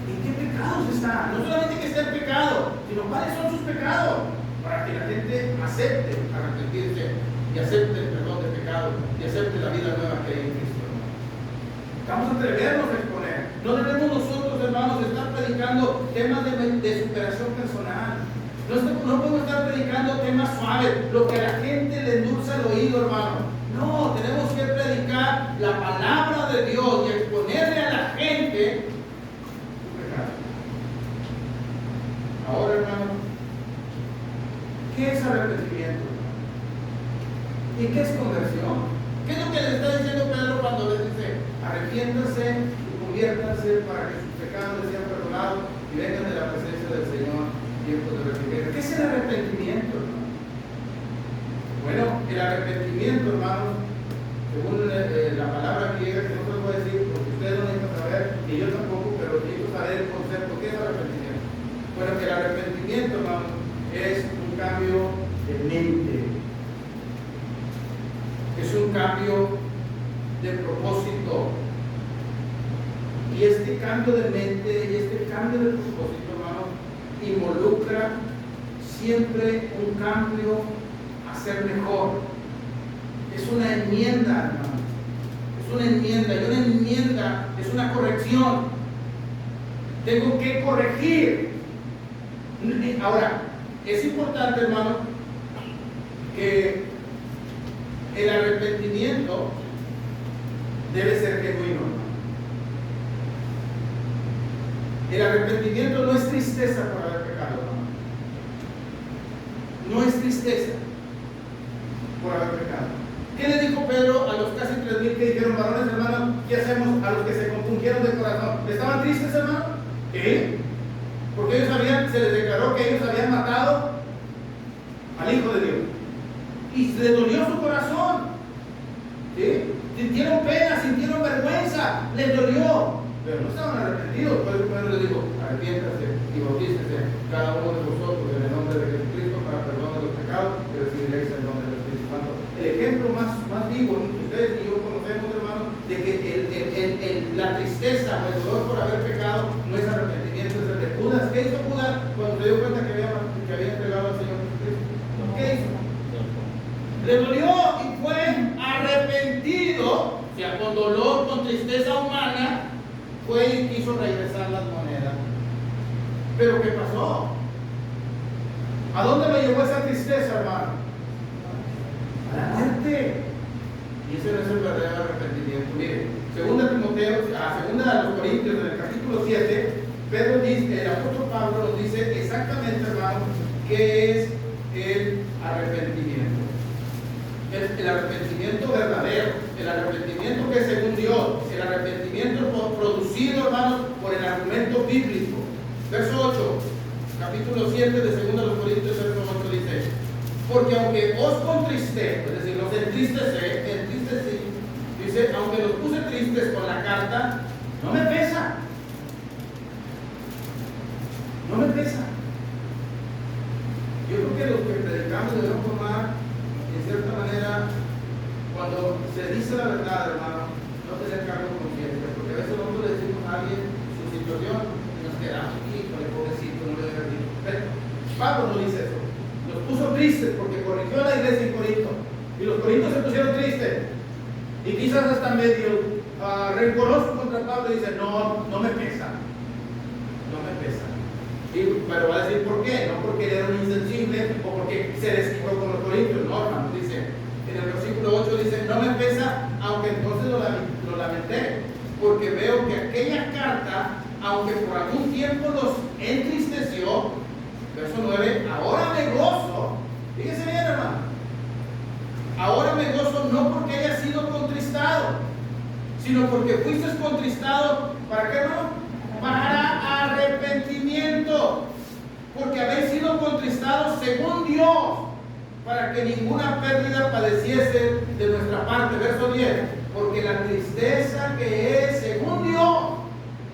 en qué pecados está. No solamente que esté el pecado, sino cuáles son sus pecados, para que la gente acepte arrepentirse y acepte el perdón de pecado y acepte la vida nueva que hay en Cristo. Vamos a atrevernos a exponer. No debemos nosotros, hermanos, estar predicando temas de superación personal. No podemos estar predicando temas suaves, lo que a la gente le endulza el oído, hermano. No, tenemos que predicar la palabra de Dios y exponerle a la gente su pecado. Ahora, hermano, ¿qué es arrepentimiento? ¿Y qué es conversión? ¿Qué es lo que le está diciendo Pedro cuando les dice arrepiéntanse y conviértanse para que sus pecados les sean perdonados y vengan de la presencia del Señor tiempos de refrigerio? ¿Qué es el arrepentimiento, hermano? Bueno, el arrepentimiento, hermanos, según la palabra griega, que no se lo voy a decir porque ustedes no necesitan saber, ni yo tampoco, pero necesito saber el concepto. ¿Qué es arrepentimiento? Bueno, el arrepentimiento, hermanos, es un cambio de mente. Es un cambio de propósito. Y este cambio de mente y este cambio de propósito, hermano, involucra siempre un cambio a ser mejor. Es una enmienda, hermano. Es una enmienda. Y una enmienda es una corrección. Tengo que corregir. Ahora, es importante, hermano, que el arrepentimiento debe ser genuino. El arrepentimiento no es tristeza por haber pecado, hermano. No es tristeza. por haber pecado. ¿Qué le dijo Pedro a los casi 3,000 que dijeron, varones hermanos, qué hacemos? A los que se compungieron de corazón. ¿Estaban tristes, hermano? ¿Sí? Porque se les declaró que ellos habían matado al Hijo de Dios. Y les dolió su corazón. ¿Sí? Sintieron pena, sintieron vergüenza, les dolió. Pero no estaban arrepentidos. Por eso Pedro les dijo, arrepiéntase y bautícese cada uno de vosotros en el nombre de Jesucristo para perdón de los pecados y recibiréis el nombre del Espíritu Santo. El ejemplo más vivo que ustedes y yo conocemos, hermanos, de que la tristeza o el dolor por haber pecado no es arrepentimiento, es el de Judas. ¿Qué hizo Judas cuando se dio cuenta que había entregado al Señor Jesucristo? ¿Qué hizo? Le dolió y fue arrepentido, o sea, con dolor, con tristeza humana, fue y quiso regresar las monedas. Pero ¿qué pasó? ¿A dónde lo llevó esa tristeza, hermano? A la muerte. Y ese no es el verdadero arrepentimiento. Mire, segunda de los Corintios, en el capítulo 7, Pedro dice, el apóstol Pablo nos dice exactamente, hermano, qué es el arrepentimiento. El arrepentimiento verdadero, el arrepentimiento que es según Dios, el arrepentimiento producido, hermanos, por el argumento bíblico. Verso 8, capítulo 7 de 2 de los Corintios, verso 8 dice, porque aunque os contristé, es decir, los entristecí, dice, aunque los puse tristes con la carta, no me pesa. No me pesa. Yo creo que los que predicamos debemos tomar, en cierta manera, cuando se dice la verdad, hermano, no tener cargo de conciencia, porque a veces nosotros le decimos a alguien su situación y nos quedamos aquí con el pobrecito, no le debe decir. Pero Pablo no dice eso. Los puso tristes porque corrigió a la iglesia en Corinto y los corintios se pusieron tristes y quizás hasta medio rencoroso contra Pablo y dice, no me pesa. No me pesa. Pero va a decir por qué, no porque él era un insensible o porque se desquitó con los corintios, no, hermano, dice, en el versículo 8 dice, no me pesa, aunque entonces lo lamenté, porque veo que aquella carta, aunque por algún tiempo los entristeció, verso 9, ahora me gozo, fíjese bien, hermano, ahora me gozo no porque haya sido contristado, sino porque fuiste contristado, ¿para qué, hermano? Para arrepentimiento, porque habéis sido contristados según Dios, para que ninguna pérdida padeciese de nuestra parte. Verso 10, porque la tristeza que es según Dios,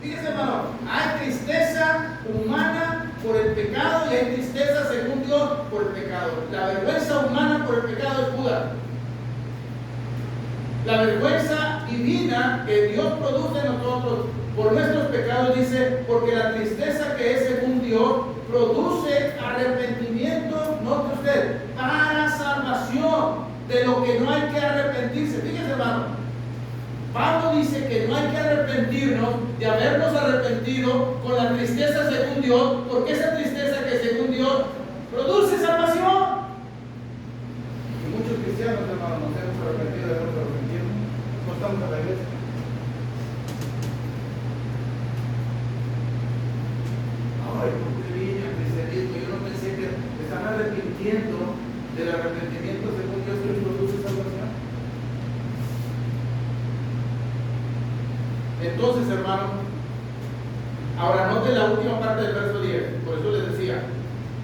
fíjese, hermano, hay tristeza humana por el pecado y hay tristeza según Dios por el pecado. La vergüenza humana por el pecado es Judas. La vergüenza divina que Dios produce en nosotros por nuestros pecados, dice, porque la tristeza que es según Dios produce arrepentimiento, note usted, para salvación, de lo que no hay que arrepentirse. Fíjese, hermano, Pablo dice que no hay que arrepentirnos de habernos arrepentido con la tristeza según Dios, porque esa tristeza que según Dios produce salvación. Y muchos cristianos, hermano, nos hemos arrepentido de habernos arrepentido. No estamos a la iglesia. Ay, porque vine al cristianismo, yo no pensé que están arrepintiendo del arrepentimiento según Dios que produce salvación. Entonces, hermano, ahora note la última parte del verso 10, por eso les decía,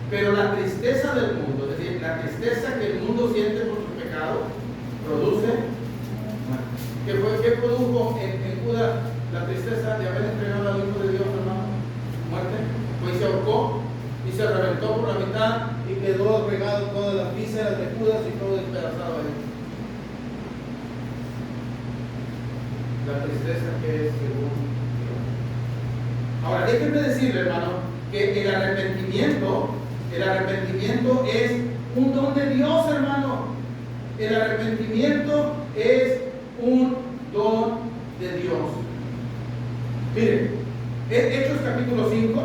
pero la tristeza del mundo, es decir, la tristeza que el mundo siente por su pecado, produce, ¿qué produjo en Judas la tristeza de haber entregado al Hijo de Dios, hermano? Muerte. Pues se ahorcó y se reventó por la mitad y quedó pegado todas las vísceras de Judas y todo despedazado ahí. La tristeza que es según Dios. Ahora, déjenme decirle, hermano, que el arrepentimiento es un don de Dios, hermano. El arrepentimiento es un don de Dios. Miren, Hechos capítulo 5,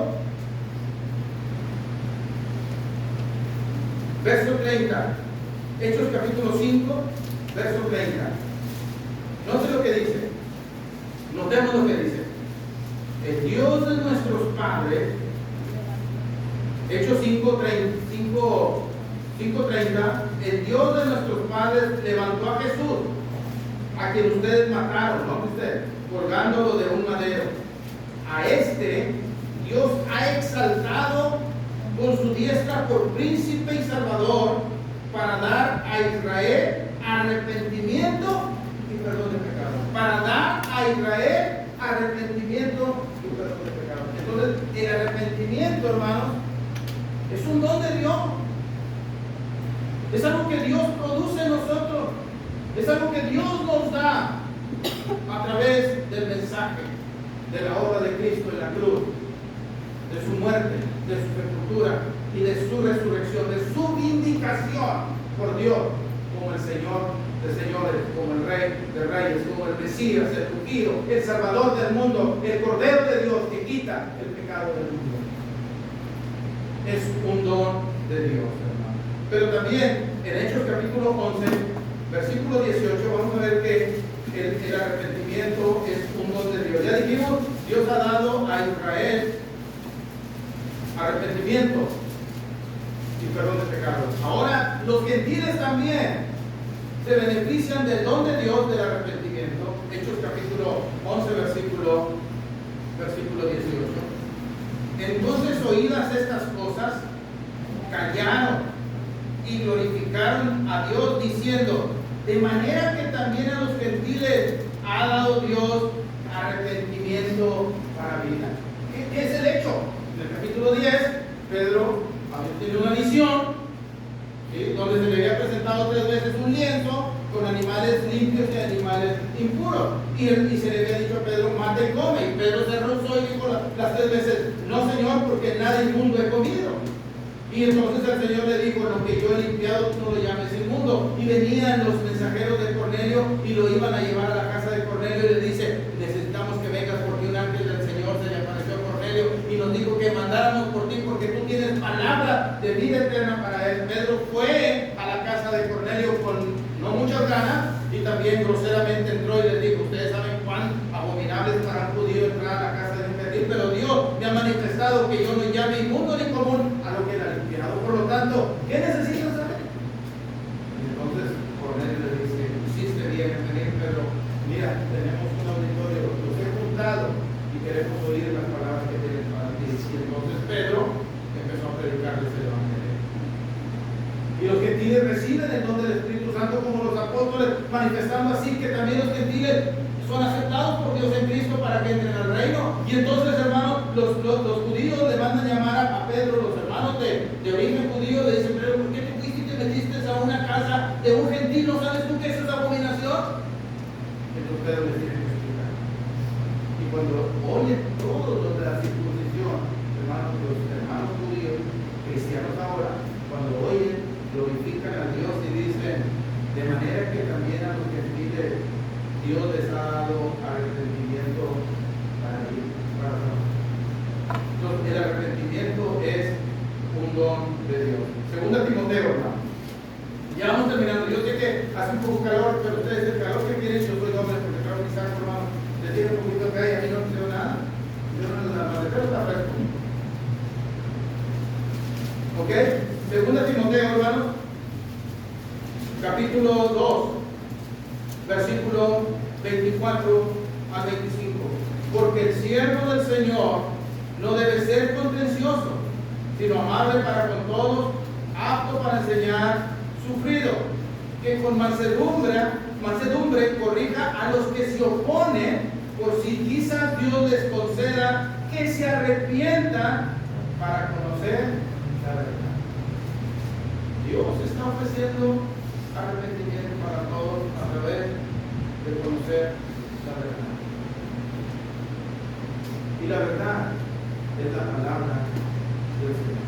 verso 30. Hechos capítulo 5, verso 30. Note lo que dice. Notemos lo que dice. El Dios de nuestros padres, Hechos 5, 5:30, el Dios de nuestros padres levantó a Jesús, a quien ustedes mataron, ¿no? Usted, colgándolo de un madero. A este Dios ha exaltado con su diestra por príncipe y salvador para dar a Israel arrepentimiento y perdón de pecados. Para dar a Israel arrepentimiento y perdón de pecados. Entonces, el arrepentimiento, hermanos, es un don de Dios. Es algo que Dios produce en nosotros. Es algo que Dios nos da a través del mensaje de la obra de Cristo en la cruz, de su muerte, de su sepultura y de su resurrección, de su vindicación por Dios como el Señor de señores, como el Rey de reyes, como el Mesías, el ungido, el Salvador del mundo, el Cordero de Dios que quita el pecado del mundo. Es un don de Dios, hermano. Pero también en Hechos capítulo 11, versículo 18, vamos a ver que el arrepentimiento es un don de Dios. Ya dijimos, Dios ha dado a Israel arrepentimiento y perdón de pecados. Ahora, los gentiles también se benefician del don de Dios del arrepentimiento. Hechos capítulo 11, versículo 18. Entonces, oídas estas cosas, callaron y glorificaron a Dios diciendo: de manera que también a los gentiles ha dado Dios arrepentimiento para vida. ¿Qué es el hecho? En el capítulo 10, Pedro había tenido una visión, ¿sí?, donde se le había presentado 3 veces un lienzo con animales limpios y animales impuros. Y se le había dicho a Pedro: mate y come. Y Pedro se rehusó y dijo las 3 veces: no, Señor, porque nada inmundo he comido. Y entonces el Señor le dijo: lo que yo he limpiado, tú no lo llames inmundo. Y venían los mensajeros de Cornelio y lo iban a llevar a la casa de Cornelio, y le dice: necesitamos que vengas, porque un ángel del Señor se le apareció a Cornelio y nos dijo que mandáramos por ti, porque tú tienes palabra de vida eterna para él. Pedro fue a la casa de Cornelio con no muchas ganas, y también groseramente entró y les dijo: ustedes saben cuán abominable es para un judío entrar a la casa de un gentil, pero Dios me ha manifestado que yo no llame inmundo ni común a lo que él ha limpiado. Por lo tanto, ¿qué necesitas saber? Y entonces Cornelio le dice: hiciste bien en venir, pero mira, tenemos un auditorio, los he juntado y queremos oír las palabras que tienen para ti. Y entonces Pedro empezó a predicarles el evangelio. Y los gentiles reciben el don del Espíritu Santo como los apóstoles, manifestando así que también los gentiles son aceptados por Dios en Cristo para que entren al reino. Y entonces, hermanos, los judíos le mandan llamar a Pedro. Los hermanos de origen judío le dicen: pero ¿por qué te fuiste y te metiste a una casa de un gentil? ¿No sabes tú que eso es abominación? Entonces Pedro les tiene que explicar. Y cuando oyen todos los de la circuncisión, hermanos, los hermanos judíos, cristianos ahora, cuando oyen, glorifican a Dios y dicen: de manera que también a los gentiles Dios les ha dado arrepentimiento para ellos. Entonces, el arrepentimiento es un don de Dios. Segunda Timoteo, hermano. Ya vamos terminando. Yo sé que hace un poco calor, pero ustedes, el calor que tienen, yo soy doble, porque claro, quizás, hermano, les tiene un poquito acá y a mí no me quedó nada. Yo no les da nada, pero está fresco. ¿Ok? Segunda Timoteo, hermano, capítulo 2, versículo 24 al 25. Porque el siervo del Señor no debe ser contencioso, sino amable para con todos, apto para enseñar, sufrido, que con mansedumbre corrija a los que se oponen, por si quizás Dios les conceda que se arrepientan para conocer la verdad. Dios está ofreciendo arrepentimiento para todos a través de conocer la verdad. Y la verdad es la palabra del Señor.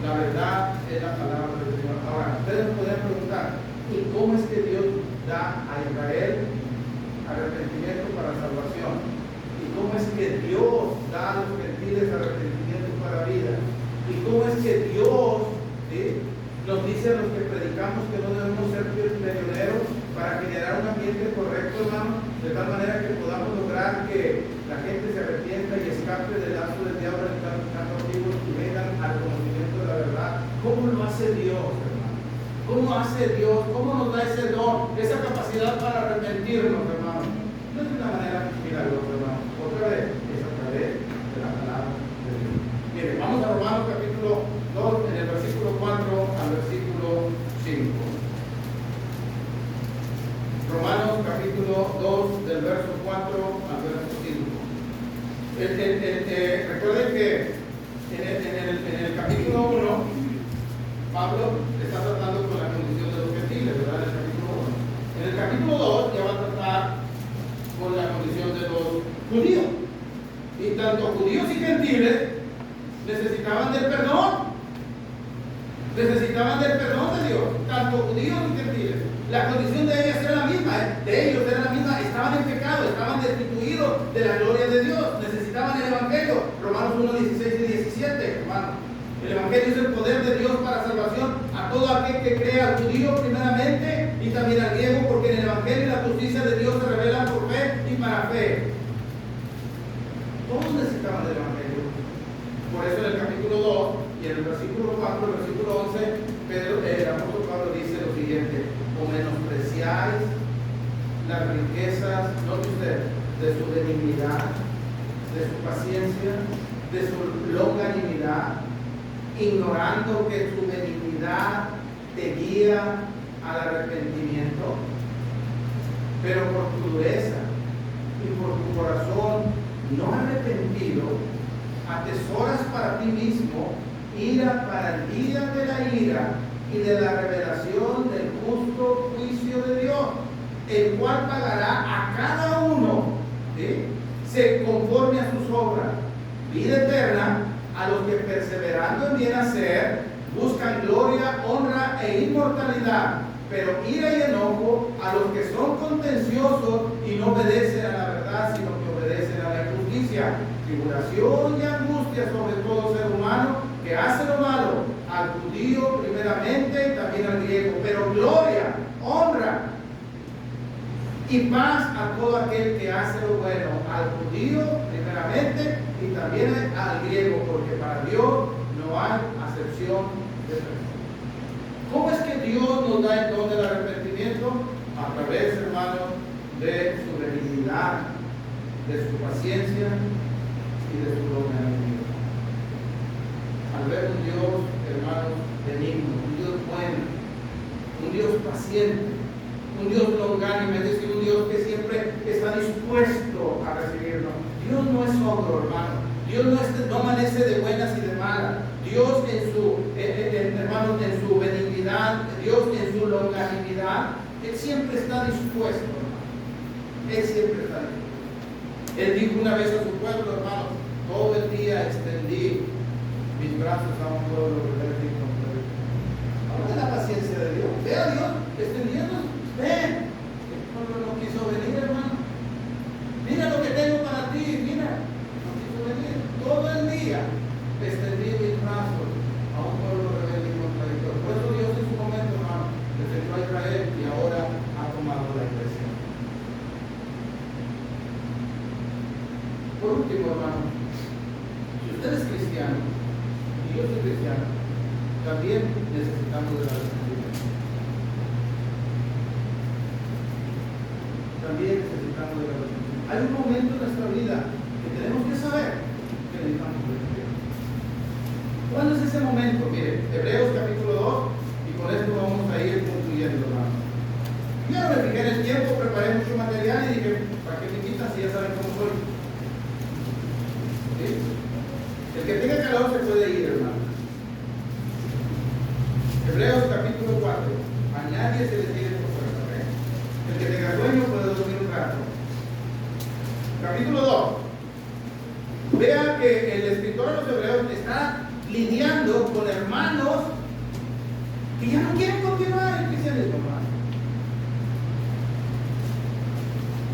La verdad es la palabra del Señor. Ahora, ustedes me podrían preguntar: ¿y cómo es que Dios da a Israel arrepentimiento para salvación? ¿Y cómo es que Dios da a los gentiles arrepentimiento para vida? ¿Y cómo es que Dios, ¿sí?, nos dice a los que predicamos que no debemos ser peleoneros para generar un ambiente correcto, hermano, de tal manera que podamos lograr que la gente se arrepienta y escape del lazo del diablo, del canto antiguo, y vengan al conocimiento de la verdad? ¿Cómo lo hace Dios, hermano? ¿Cómo hace Dios? ¿Cómo nos da ese don, esa capacidad para arrepentirnos, hermano? No es de una manera milagrosa, hermano. Otra vez, es a través de la palabra de Dios. Mire, vamos a Romanos capítulo 2, en el versículo 4 al versículo 5. Romanos capítulo 2, del verso 4 al verso 5. Recuerden que en el capítulo 1, Pablo está tratando con la condición de los gentiles, ¿verdad? En el capítulo 1. En el capítulo 2 ya va a tratar con la condición de los judíos. Y tanto judíos y gentiles necesitaban del perdón. Necesitaban del perdón de Dios. Tanto judíos y gentiles. La condición de ellos era la misma. Estaban en pecado, estaban destituidos de la gloria de Dios. Necesitaban el Evangelio. Romanos 1, 16 y 17, hermano. El Evangelio es el poder de Dios para salvación a todo aquel que crea, al judío primeramente y también al griego, porque en el Evangelio la justicia de Dios se revela por fe y para fe. Todos necesitaban del Evangelio. Por eso en el capítulo 2 y en el versículo 4, el versículo 11, el apóstol Pablo dice lo siguiente: o menospreciáis las riquezas, note usted, de su benignidad, de su paciencia, de su longanimidad, ignorando que su benignidad te guía al arrepentimiento, pero por tu dureza y por tu corazón no arrepentido, atesoras para ti mismo ira para el día de la ira y de la revelación del justo juicio de Dios, el cual pagará a cada uno, ¿sí?, se conforme a sus obras, vida eterna a los que perseverando en bien hacer buscan gloria, honra e inmortalidad, pero ira y enojo a los que son contenciosos y no obedecen a la verdad, sino que obedecen a la injusticia, tribulación y angustia sobre todo ser humano que hace lo malo, al judío primeramente y también al griego, pero gloria, honra y paz a todo aquel que hace lo bueno, al judío primeramente y también al griego, porque para Dios no hay acepción de personas. ¿Cómo es que Dios nos da el don del arrepentimiento? A través, hermanos, de su benignidad, de su paciencia y de su longanimidad. Al ver un Dios, hermanos, benigno, un Dios bueno, un Dios paciente, un Dios longánime, es decir, un Dios que siempre está dispuesto a recibirnos. Dios no es ogro, hermano. Dios no amanece de buenas y de malas. Dios hermanos, en su benignidad, Dios en su longanimidad, Él siempre está dispuesto, hermano. Él siempre está dispuesto. Él dijo una vez a su pueblo, hermano: todo el día extendí mis brazos a un pueblo rebelde y contrario. Habla de la paciencia de Dios. Ve a Dios extendiendo. Ven, el pueblo no quiso venir, hermano. Mira lo que tengo para ti, mira. No quiso venir. Todo el día extendí mis brazos a un pueblo rebelde y contradictorio. Por eso Dios en su momento, hermano, defendió a Israel y ahora ha tomado la iglesia. Por último, hermano, si usted es cristiano y yo soy cristiano, también necesitamos de la arrepentimiento. También necesitamos de la arrepentimiento. Hay un momento en nuestra vida que tenemos que saber que necesitamos arrepentimiento. ¿Cuándo es ese momento? Mire, Hebreos capítulo 2, y con esto vamos a ir concluyendo, hermano. Yo no me fijé en el tiempo, preparé mucho material y dije: ¿para qué me quitan si ya saben cómo soy? ¿Sí? El que tenga calor se puede ir, hermano. Hebreos capítulo 4. A nadie se le tiene por fuerza, ¿eh? El que tenga sueño puede dormir un rato. Capítulo 2. Vea que el escritor de los Hebreos está lidiando con hermanos que ya no quieren continuar el cristianismo, hermano.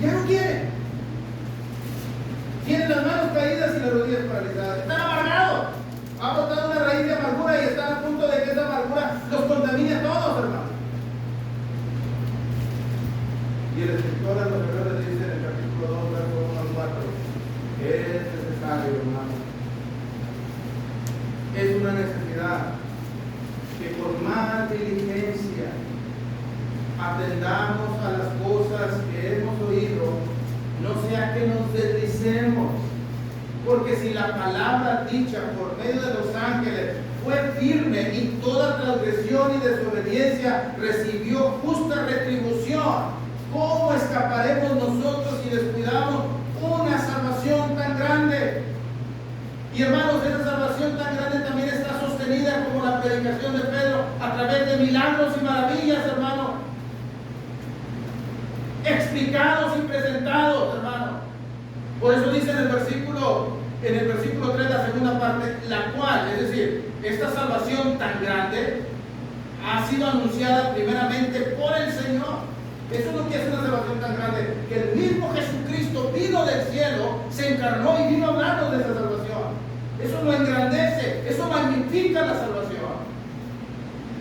Ya no quieren. Tienen las manos caídas y las rodillas paralizadas. Están amargados. Ha botado una raíz de amargura y están a punto de que esa amargura los contamine a todos, hermano. Y el escritor de los Hebreos dice en el capítulo 2, verso 1 al 4: es necesario, hermano. Es una necesidad diligencia. Atendamos a las cosas que hemos oído, no sea que nos deslicemos. Porque si la palabra dicha por medio de los ángeles fue firme y toda transgresión y desobediencia recibió justa retribución, ¿cómo escaparemos nosotros si descuidamos una salvación tan grande? Y hermanos, esa salvación tan grande también está sostenida, como la predicación de Pedro, a través de milagros y maravillas, hermano, explicados y presentados, hermano. Por eso dice en el versículo 3, la segunda parte, la cual, es decir, esta salvación tan grande ha sido anunciada primeramente por el Señor. Eso es lo que es una salvación tan grande, que el mismo Jesucristo vino del cielo, se encarnó y vino a hablarnos de esa salvación. Eso lo engrandece, eso magnifica la salvación.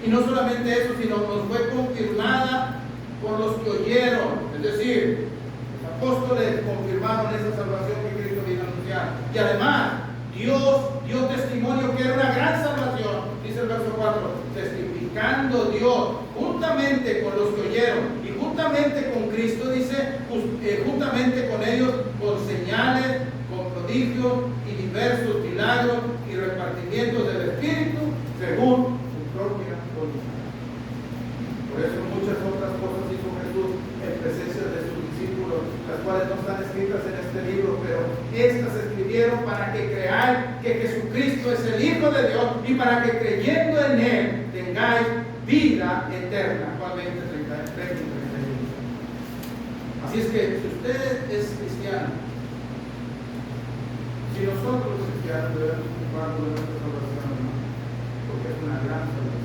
Y no solamente eso, sino nos fue confirmada por los que oyeron, es decir, los apóstoles confirmaron esa salvación que Cristo vino a anunciar. Y además, Dios dio testimonio que era una gran salvación, dice el verso 4, testificando Dios juntamente con los que oyeron y juntamente con Cristo, dice, juntamente con ellos, con señales, con prodigios y diversos milagros y repartimientos del Espíritu según su propia voluntad. Por eso muchas otras cosas hizo Jesús en presencia de sus discípulos, las cuales no están escritas en este libro, pero estas se escribieron para que creáis que Jesucristo es el Hijo de Dios y para que creyendo en Él tengáis vida eterna. Juan 20, 30, 30 y 31. Así es que si usted es cristiano, si nosotros los cristianos debemos ocuparnos de nuestra salvación, ¿no? Porque es una gran salvación.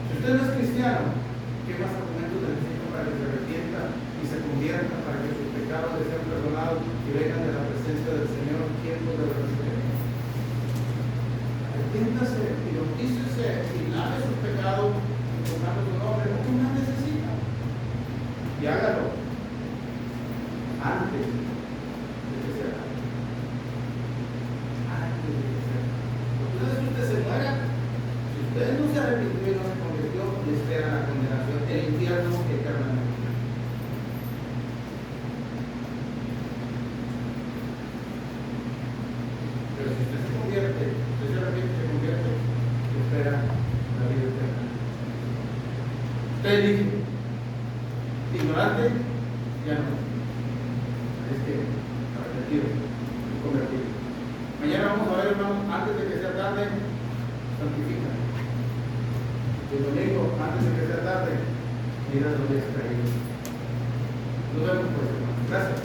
Si usted no es cristiano, ¿qué más argumentos necesita para que se arrepienta y se convierta, para que sus pecados les sean perdonados y vengan de la presencia del Señor? ¿Quién lo debe recibir? Arrepiéntase y bautícese y lave sus pecados invocando su nombre, lo que más necesita. Y hágalo antes de que sea. Antes de que sea. Entonces usted se muera. Si usted no se arrepintió y no se convirtió, le espera la condenación, el infierno eternamente. Pero si usted se convierte, usted se arrepiente y se convierte, le espera la vida eterna. Usted elige. Ignorante, ya no. Es que arrepentido y convertido. Mañana vamos a ver, hermanos, antes de que sea tarde, santifica. El domingo, antes de que sea tarde, mira los días caídos. Nos vemos pues, hermanos. Gracias.